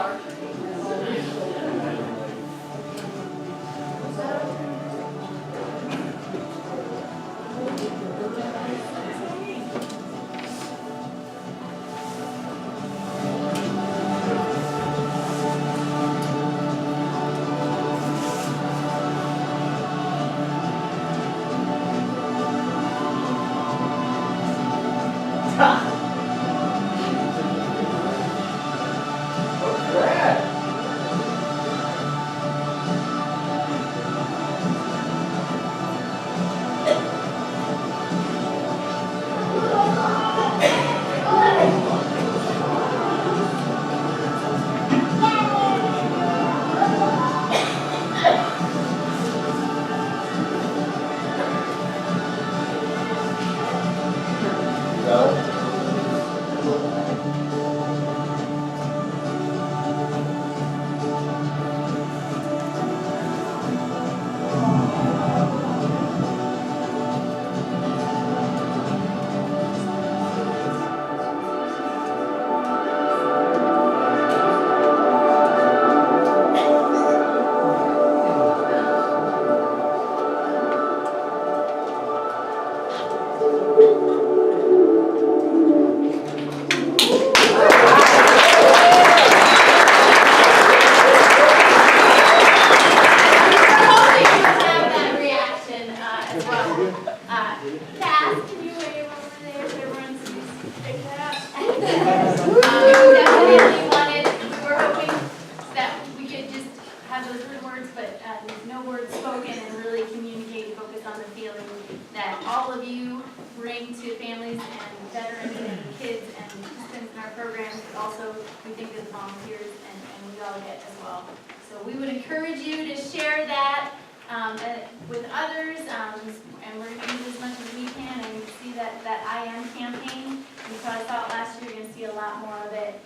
With others, and we're going to use as much as we can, and see that I Am campaign. And so I thought last year you're going to see a lot more of it.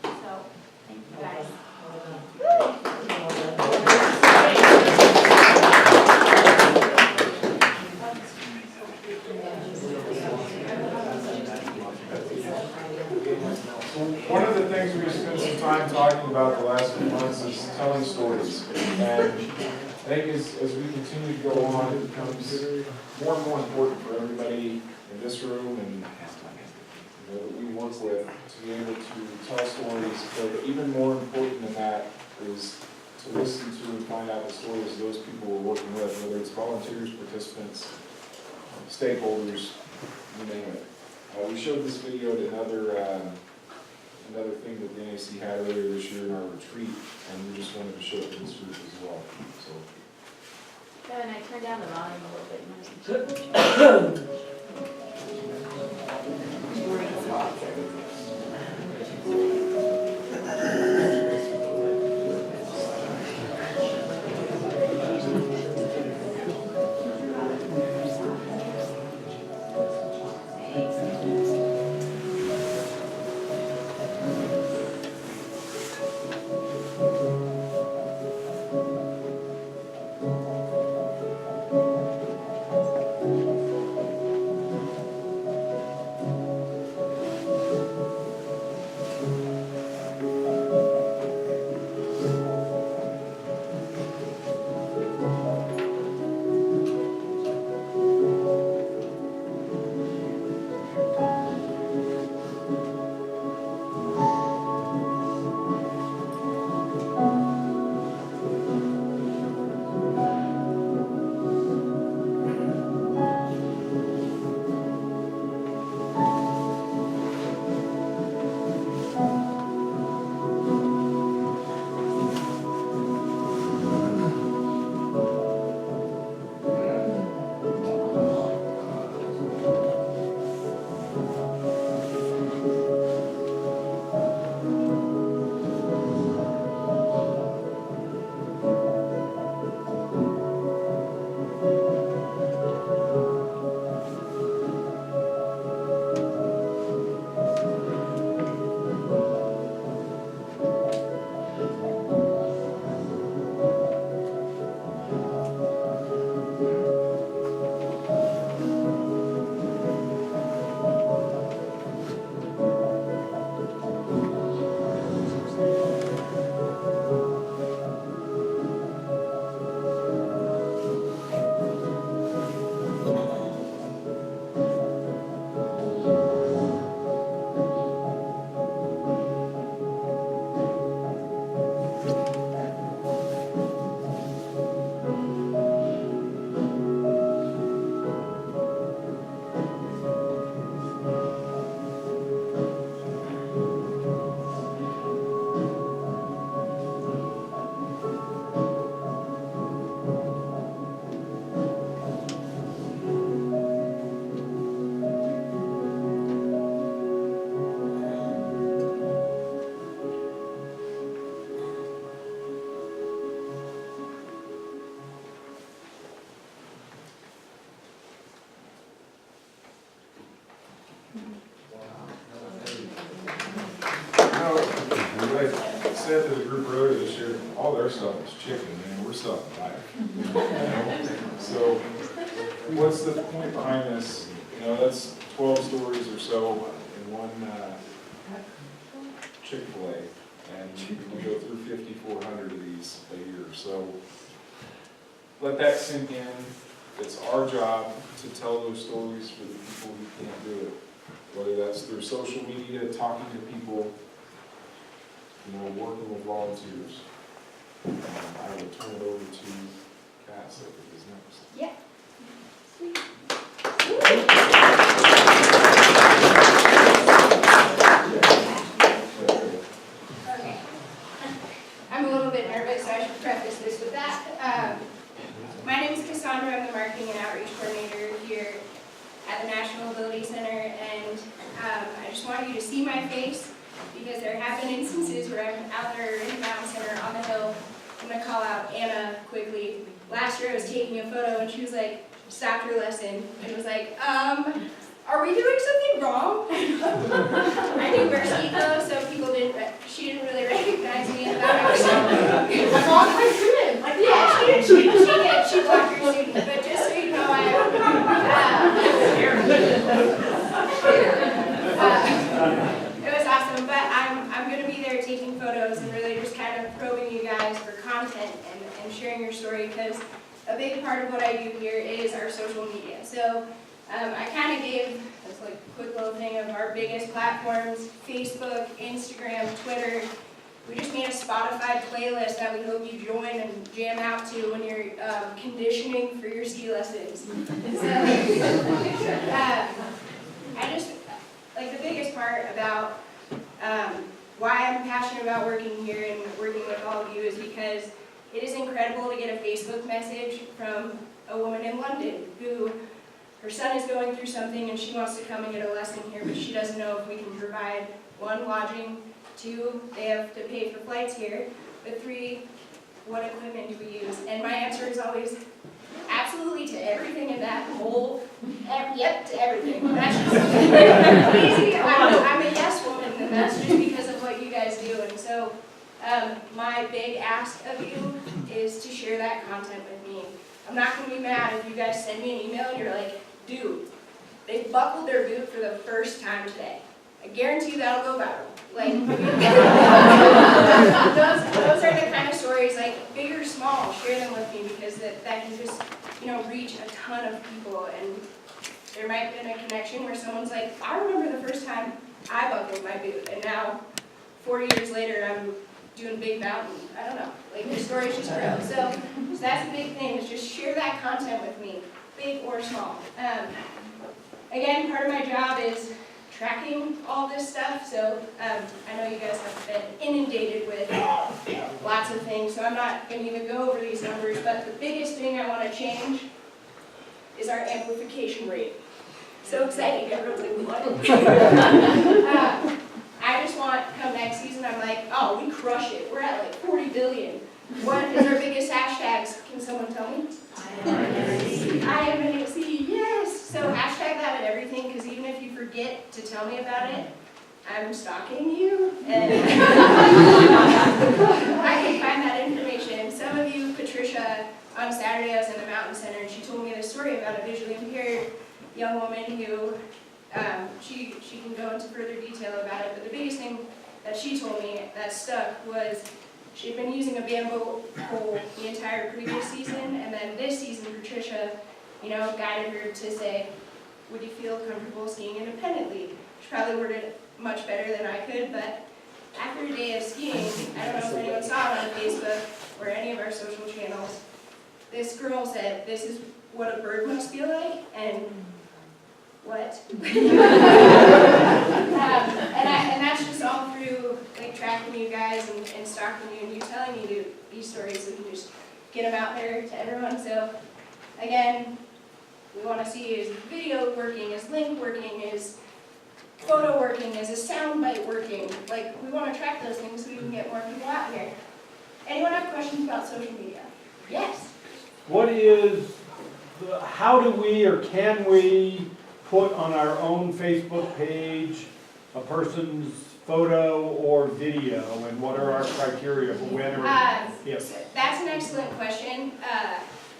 So thank you guys.
One of the things we've spent some time talking about the last few months is telling stories. And I think as we continue to go on, it becomes more and more important for everybody in this room and that we work with to be able to tell stories. But even more important than that is to listen to and find out the stories of those people we're working with, whether it's volunteers, participants, stakeholders, you name it. We showed this video at another thing that the NAC had earlier this year in our retreat, and we just wanted to show it to this group as well. So.
Kevin, I turned down the volume a little bit.
said to the group earlier this year, all their stuff is chicken, man, we're selling life. So, what's the point behind this? You know, that's 12 stories or so in one Chick-fil-A, and we go through 5,400 of these a year. So, let that sink in. It's our job to tell those stories for the people who can't do it. Whether that's through social media, talking to people, you know, working with volunteers. I will turn it over to Cass, I think is next.
Yeah. Okay. I'm a little bit nervous, so I should preface this with that. My name is Cassandra. I'm the Marketing and Outreach Coordinator here at the National Ability Center, and I just want you to see my face because there have been instances where I'm out there in the Mountain Center on the hill. I'm going to call out Anna quickly. Last year I was taking a photo and she was like, stopped her lesson and was like, are we doing something wrong? I do wear ski clothes, so she didn't really recognize me. And I was I'm on my student. Yeah, she did. She blocked her student. But just so you know, it was awesome. But I'm going to be there taking photos and really just kind of probing you guys for content and sharing your story, because a big part of what I do here is our social media. So I kind of gave this like quick little thing of our biggest platforms: Facebook, Instagram, Twitter. We just made a Spotify playlist that we hope you join and jam out to when you're conditioning for your ski lessons. So, I just, like, the biggest part about why I'm passionate about working here and working with all of you is because it is incredible to get a Facebook message from a woman in London who, her son is going through something and she wants to come and get a lesson here, but she doesn't know if we can provide, 1, lodging, 2, they have to pay for flights here, but 3, what equipment do we use? And my answer is always, absolutely to everything in that whole, yep, to everything. That's just easy. I'm a yes woman, and that's just because of what you guys do. And so my big ask of you is to share that content with me. I'm not going to be mad if you guys send me an email and you're like, dude, they buckled their boot for the first time today. I guarantee you that'll go viral. Like, those are the kind of stories, like, big or small, share them with me, because that can just, you know, reach a ton of people. And there might have been a connection where someone's like, I remember the first time I buckled my boot, and now 40 years later I'm doing Big Mountain. I don't know, like, the stories just grow. So that's the big thing, is just share that content with me, big or small. Again, part of my job is tracking all this stuff, so I know you guys have been inundated with lots of things, so I'm not going to even go over these numbers, but the biggest thing I want to change is our amplification rate. So exciting, everyone's like, what? I just want, come next season, I'm like, oh, we crush it. We're at like 40 billion. What is our biggest hashtags? Can someone tell me? I am an AC, yes! So hashtag that at everything, because even if you forget to tell me about it, I'm stalking you, and I can find that information. Some of you, Patricia, on Saturday I was in the Mountain Center, and she told me this story about a visually impaired young woman who, she can go into further detail about it, but the biggest thing that she told me that stuck was she'd been using a bamboo pole the entire previous season, and then this season, Patricia, you know, guided her to say, would you feel comfortable skiing independently? She probably worded it much better than I could, but after a day of skiing, I don't know if anyone saw it on Facebook or any of our social channels, this girl said, this is what a bird must feel like, and what? And that's just all through, like, tracking you guys and stalking you and you telling me these stories, so we can just get them out there to everyone. So again, we want to see, is video working, is link working, is photo working, is a sound bite working? Like, we want to track those things so we can get more people out here. Anyone have questions about social media? Yes?
How do we or can we put on our own Facebook page a person's
photo or video, and what are our criteria for when or? Yes.
That's an excellent question.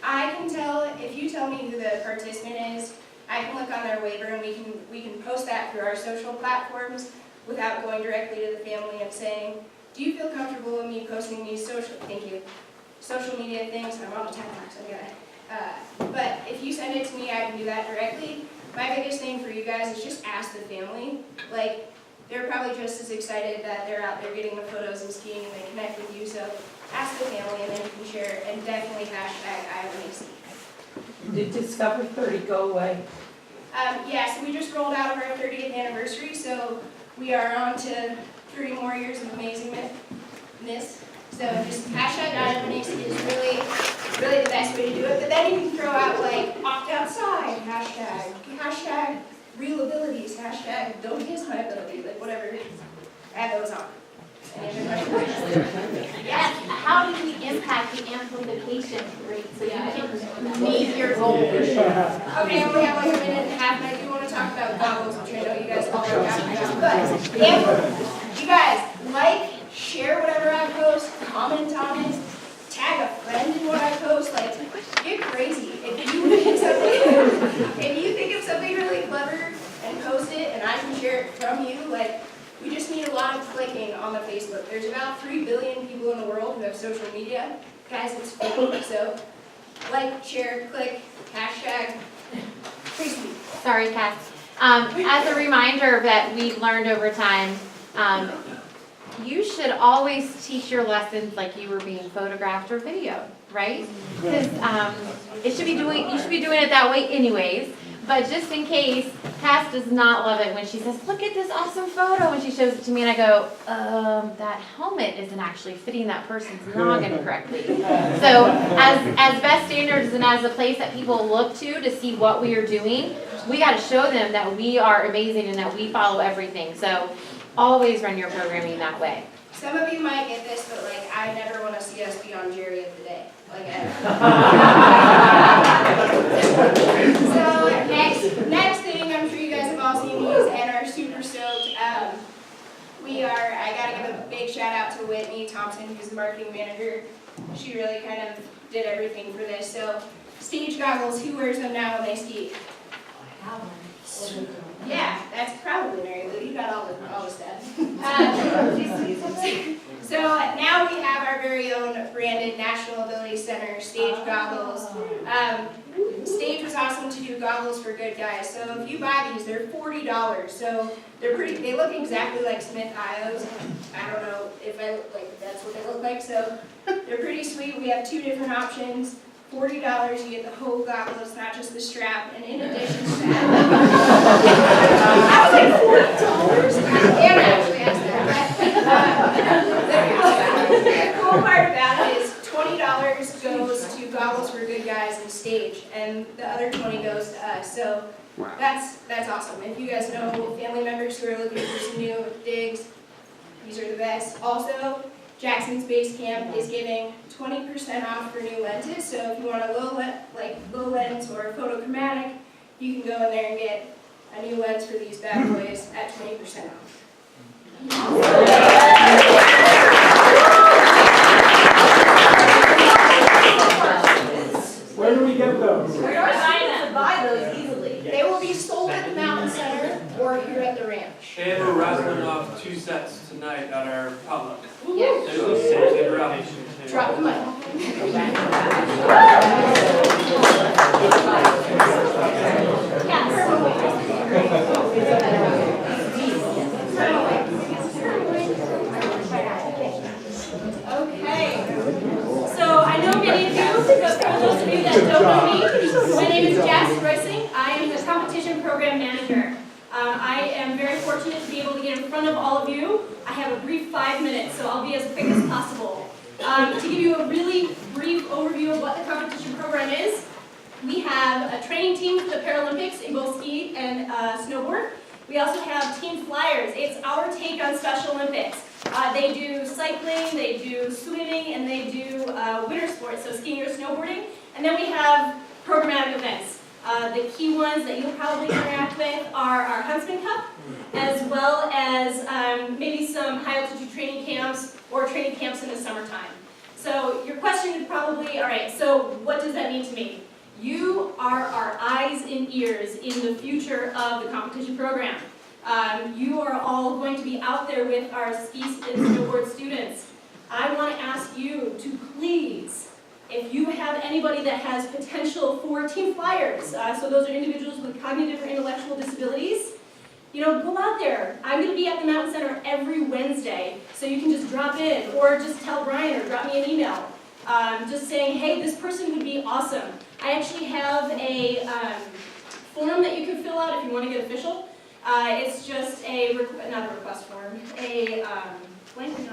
I can tell, if you tell me who the participant is, I can look on their waiver and we can post that through our social platforms without going directly to the family and saying, do you feel comfortable with me posting these social media things? I'm on the timeline, so I got it. But if you send it to me, I can do that directly. My biggest thing for you guys is just ask the family. Like, they're probably just as excited that they're out there getting the photos and skiing and they connect with you, so ask the family and then you can share it, and definitely hashtag IONAC.
Did Discover 30 go away?
Yeah, so we just rolled out our 30th anniversary, so we are on to 30 more years of amazingness. So just hashtag IONAC is really the best way to do it, but then you can throw out like opt outside, hashtag real abilities, hashtag don't kiss my ability, like whatever, add those on. Any other questions?
Yes, how do we impact the amplification rate so you can meet your goals?
Okay, I only have like a minute and a half, and I do want to talk about goggles, which I know you guys all are about, but if you guys like, share whatever I post, comment on it, tag a friend in what I post, like, get crazy. If you think of something really clever and post it, and I can share it from you, like, we just need a lot of clicking on the Facebook. There's about 3 billion people in the world who have social media. Guys, it's fake, so like, share, click, hashtag, crazy.
Sorry, Cass. As a reminder that we've learned over time, you should always teach your lessons like you were being photographed or videoed, right? Because you should be doing it that way anyways. But just in case, Cass does not love it when she says, look at this awesome photo, and she shows it to me and I go, that helmet isn't actually fitting that person's noggin correctly. So as best standards and as a place that people look to see what we are doing, we got to show them that we are amazing and that we follow everything. So always run your programming that way.
Some of you might get this, but like, I never want to see us be on Jerry of the Day. Like, ever. So next thing, I'm sure you guys have all seen these and are super stoked. I gotta give a big shout out to Whitney Thompson, who's the marketing manager. She really kind of did everything for this. So stage goggles, who wears them now when they ski? Yeah, that's probably Mary Lou. You got all the stuff. So now we have our very own branded National Ability Center stage goggles. Stage was awesome to do goggles for good guys. So if you buy these, they're $40. So they look exactly like Smith IOs. I don't know if that's what they look like. So they're pretty sweet. We have 2 different options. $40, you get the whole goggle, it's not just the strap, and in addition to that, I was like, $40? Anna actually asked that, but the cool part about it is $20 goes to Goggles for Good Guys and Stage, and the other $20 goes to us, so that's awesome. If you guys know family members who are looking for some new digs, these are the best. Also, Jackson's Base Camp is giving 20% off for new lenses, so if you want a low lens or a photochromatic, you can go in there and get a new lens for these bad boys at 20% off.
Where do we get those?
We're trying to buy those easily. They will be sold at the Mountain Center or here at the ranch.
And we're raffling off 2 sets tonight at our potluck.
Yeah. Drop the mic.
Okay. So I know many of you, but for those of you that don't know me, my name is Jess Roysing. I am the competition program manager. I am very fortunate to be able to get in front of all of you. I have a brief 5 minutes, so I'll be as quick as possible. To give you a really brief overview of what the competition program is, we have a training team for the Paralympics in both ski and snowboard. We also have team flyers. It's our take on Special Olympics. They do cycling, they do swimming, and they do winter sports, so skiing or snowboarding. And then we have programmatic events. The key ones that you'll probably interact with are our Huntsman Cup, as well as maybe some high altitude training camps or training camps in the summertime. So your question would probably, all right, so what does that mean to me? You are our eyes and ears in the future of the competition program. You are all going to be out there with our ski and snowboard students. I want to ask you to please, if you have anybody that has potential for Team Flyers, so those are individuals with cognitive or intellectual disabilities, go out there. I'm going to be at the Mountain Center every Wednesday, so you can just drop in, or just tell Brian, or drop me an email, just saying, hey, this person would be awesome. I actually have a form that you can fill out if you want to get official. It's just not a request form,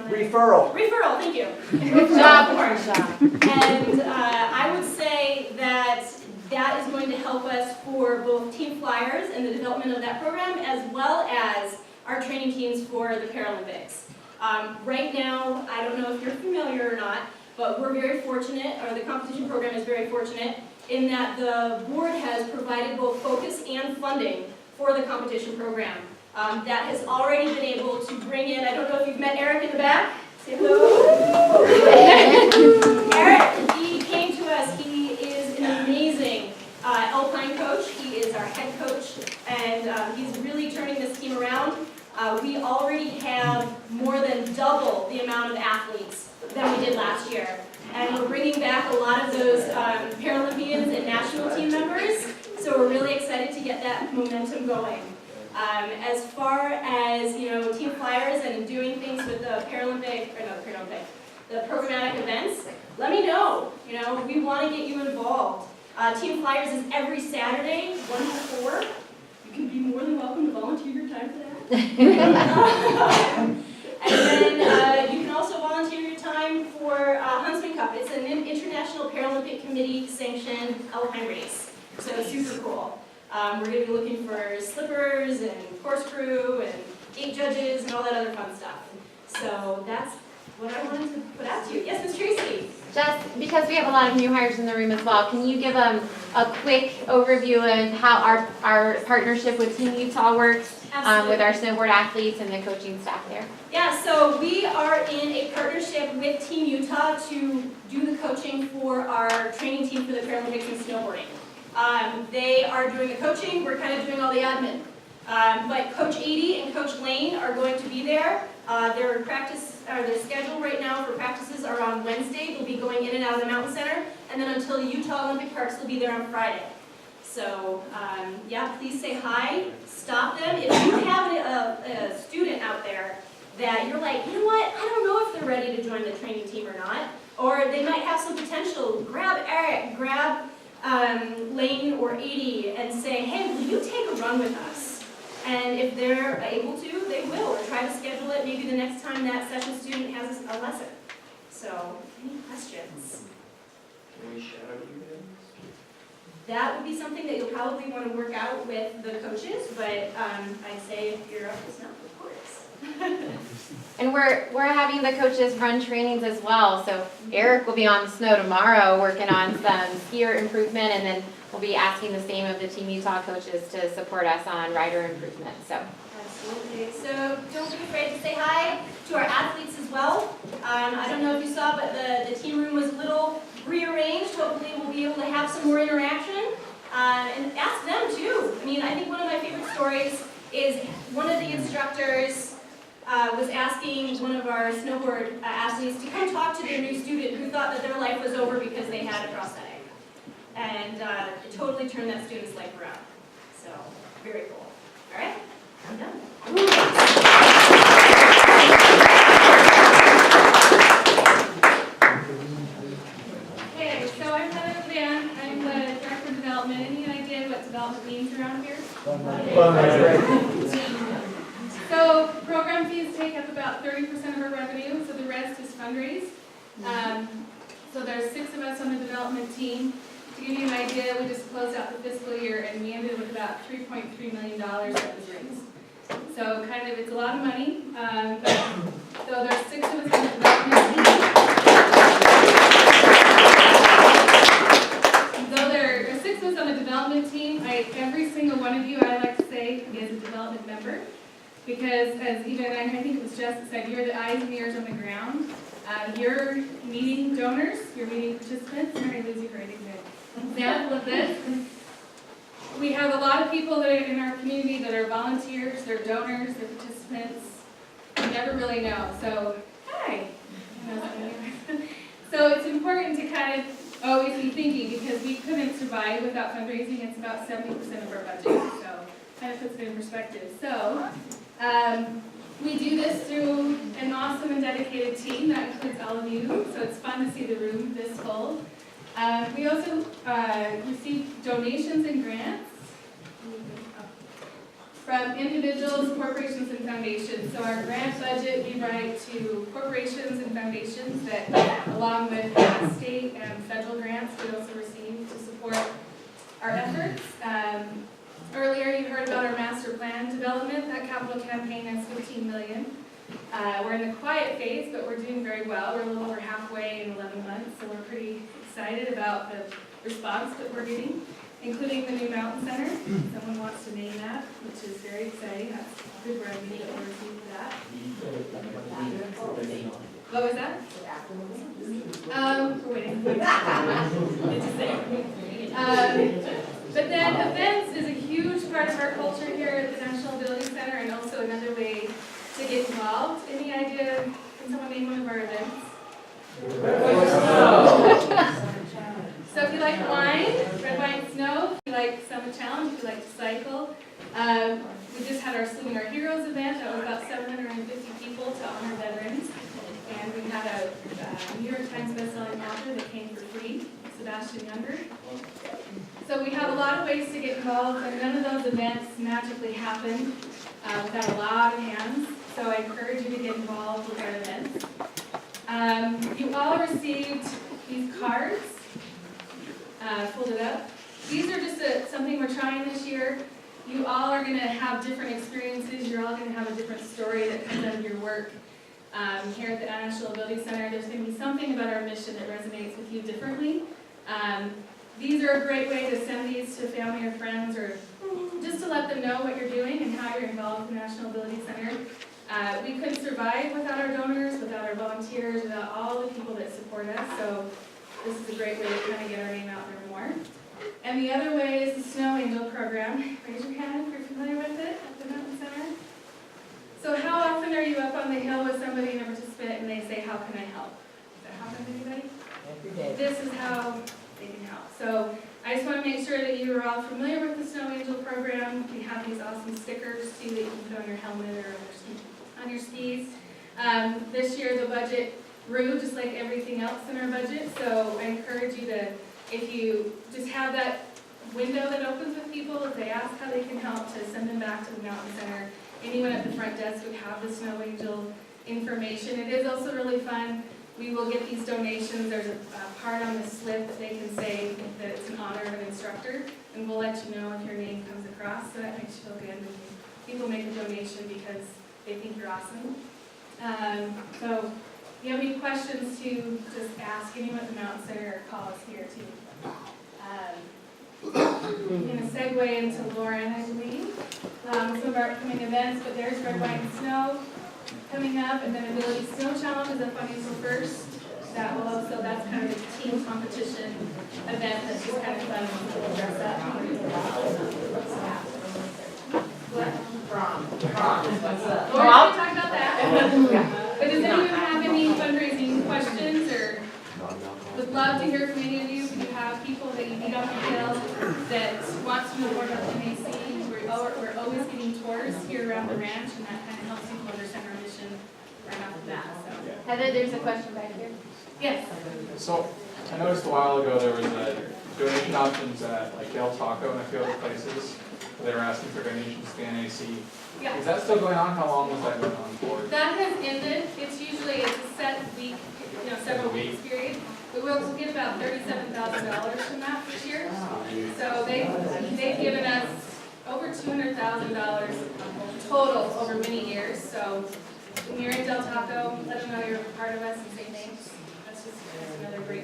Referral.
Referral, thank you.
Good job, Marsha.
And I would say that that is going to help us for both Team Flyers and the development of that program, as well as our training teams for the Paralympics. Right now, I don't know if you're familiar or not, but we're very fortunate, or the competition program is very fortunate, in that the board has provided both focus and funding for the competition program. That has already been able to bring in, I don't know if you've met Eric in the back. Say hello. Eric, he came to us. He is an amazing alpine coach. He is our head coach, and he's really turning this team around. We already have more than double the amount of athletes than we did last year. And we're bringing back a lot of those Paralympians and national team members, so we're really excited to get that momentum going. As far as, Team Flyers and doing things with the the programmatic events, let me know. We want to get you involved. Team Flyers is every Saturday, 1 to 4. You can be more than welcome to volunteer your time for that. And then you can also volunteer your time for Huntsman Cup. It's an International Paralympic Committee sanctioned alpine race, so super cool. We're going to be looking for slippers and course crew and gate judges and all that other fun stuff. So that's what I wanted to put out to you. Yes, Ms. Tracy?
Just because we have a lot of new hires in the room as well, can you give them a quick overview of how our partnership with Team Utah works with our snowboard athletes and the coaching staff there?
Yeah, so we are in a partnership with Team Utah to do the coaching for our training team for the Paralympics and snowboarding. They are doing the coaching, we're kind of doing all the admin. But Coach Adie and Coach Lane are going to be there. Their schedule right now for practices are on Wednesday. They'll be going in and out of the Mountain Center, and then until the Utah Olympic Parks, they'll be there on Friday. So, yeah, please say hi, stop them. If you have a student out there that you're like, you know what, I don't know if they're ready to join the training team or not, or they might have some potential, grab Eric, grab Lane or Adie and say, hey, will you take a run with us? And if they're able to, they will, or try to schedule it maybe the next time that session student has a lesson. So, any questions?
Can we shadow you guys?
That would be something that you'll probably want to work out with the coaches, but I'd say if you're up to snuff, of course.
And we're having the coaches run trainings as well. So Eric will be on the snow tomorrow working on some skier improvement, and then we'll be asking the same of the Team Utah coaches to support us on rider improvement. So.
Absolutely. So don't be afraid to say hi to our athletes as well. I don't know if you saw, but the team room was a little rearranged. Hopefully we'll be able to have some more interaction. And ask them too. I mean, I think one of my favorite stories is one of the instructors was asking one of our snowboard athletes to come talk to their new student who thought that their life was over because they had a prosthetic. And it totally turned that student's life around. So, very cool. All right, I'm done.
Okay, so I'm Heather Levan. I'm the Director of Development. Any idea what development means around here? So program fees take up about 30% of our revenue, so the rest is fundraise. So there's 6 of us on the development team. To give you an idea, we just closed out the fiscal year and we ended with about $3.3 million that was raised. So kind of, it's a lot of money. So there's 6 of us on the development team. Though there are 6 of us on the development team, around. You're meeting donors, you're meeting participants. Mary Lou, you heard an example of this. We have a lot of people that are in our community that are volunteers, they're donors, they're participants. You never really know. So, hi. So it's important to kind of always be thinking, because we couldn't survive without fundraising. It's about 70% of our budget, so kind of puts it in perspective. So we do this through an awesome and dedicated team that includes all of you, so it's fun to see the room this full. We also receive donations and grants from individuals, corporations, and foundations. So our grant budget, we write to corporations and foundations that, along with state and federal grants, we also receive to support our efforts. Earlier you heard about our master plan development. That capital campaign is $15 million. We're in the quiet phase, but we're doing very well. We're a little over halfway in 11 months, so we're pretty excited about the response that we're getting, including the new Mountain Center. Someone wants to name that, which is very exciting. That's good revenue that we're receiving for that. What was that? We're waiting. It's a thing. But then events is a huge part of our culture here at the National Ability Center, and also another way to get involved. Any idea? Can someone name one of our events? So if you like wine, red wine snow. If you like Summit Challenge, if you like to cycle. We just had our Salute Our Heroes event. That was about 750 people to honor veterans. And we had a New York Times bestselling author that came for free, Sebastian Younger. So we have a lot of ways to get involved, and none of those events magically happen without a lot of hands. So I encourage you to get involved with our events. You all received these cards, folded up. These are just something we're trying this year. You all are going to have different experiences. You're all going to have a different story that comes out of your work. Here at the National Ability Center, there's going to be something about our mission that resonates with you differently. These are a great way to send these to family or friends, or just to let them know what you're doing and how you're involved in the National Ability Center. We couldn't survive without our donors, without our volunteers, without all the people that support us, so this is a great way to kind of get our name out there more. And the other way is the Snow Angel program. Raise your hand if you're familiar with it at the Mountain Center. So how often are you up on the hill with somebody and a participant and they say, how can I help? Does that happen to anybody?
Every day.
This is how they can help. So I just want to make sure that you are all familiar with the Snow Angel program. We have these awesome stickers too that you can put on your helmet or on your skis. This year the budget grew just like everything else in our budget. So I encourage you to, if you just have that window that opens with people, if they ask how they can help, to send them back to the Mountain Center. Anyone at the front desk would have the Snow Angel information. It is also really fun. We will get these donations. There's a part on the slip that they can say that it's in honor of an instructor, and we'll let you know if your name comes across, so that makes you feel good when people make a donation because they think you're awesome. So if you have any questions, to just ask anyone at the Mountain Center or call us here too. I'm going to segue into Lauren, I believe. Some of our upcoming events, but there's Red, White, and Snow coming up, and then Ability Snow Challenge is a fundraiser first. That will also, that's kind of a team competition event that's just kind of fun and we'll dress up. What? Lauren, can talk about that? But does anyone have any fundraising questions, or would love to hear from any of you? If you have people that you meet on the hill that want to know more about the NAC, we're always getting tours here around the ranch, and that kind of helps people understand our mission right off the bat. So.
Heather, there's a question back here.
Yes.
So I noticed a while ago there was a donation options at like Del Taco and a few other places. They were asking for donations to the NAC.
Yeah.
Is that still going on? How long was that going on for?
That has ended. It's usually a set week, several weeks period. But we'll get about $37,000 from that this year. So they've given us over $200,000 total over many years. So when you're in Del Taco, let them know you're a part of us and say thanks. That's just another great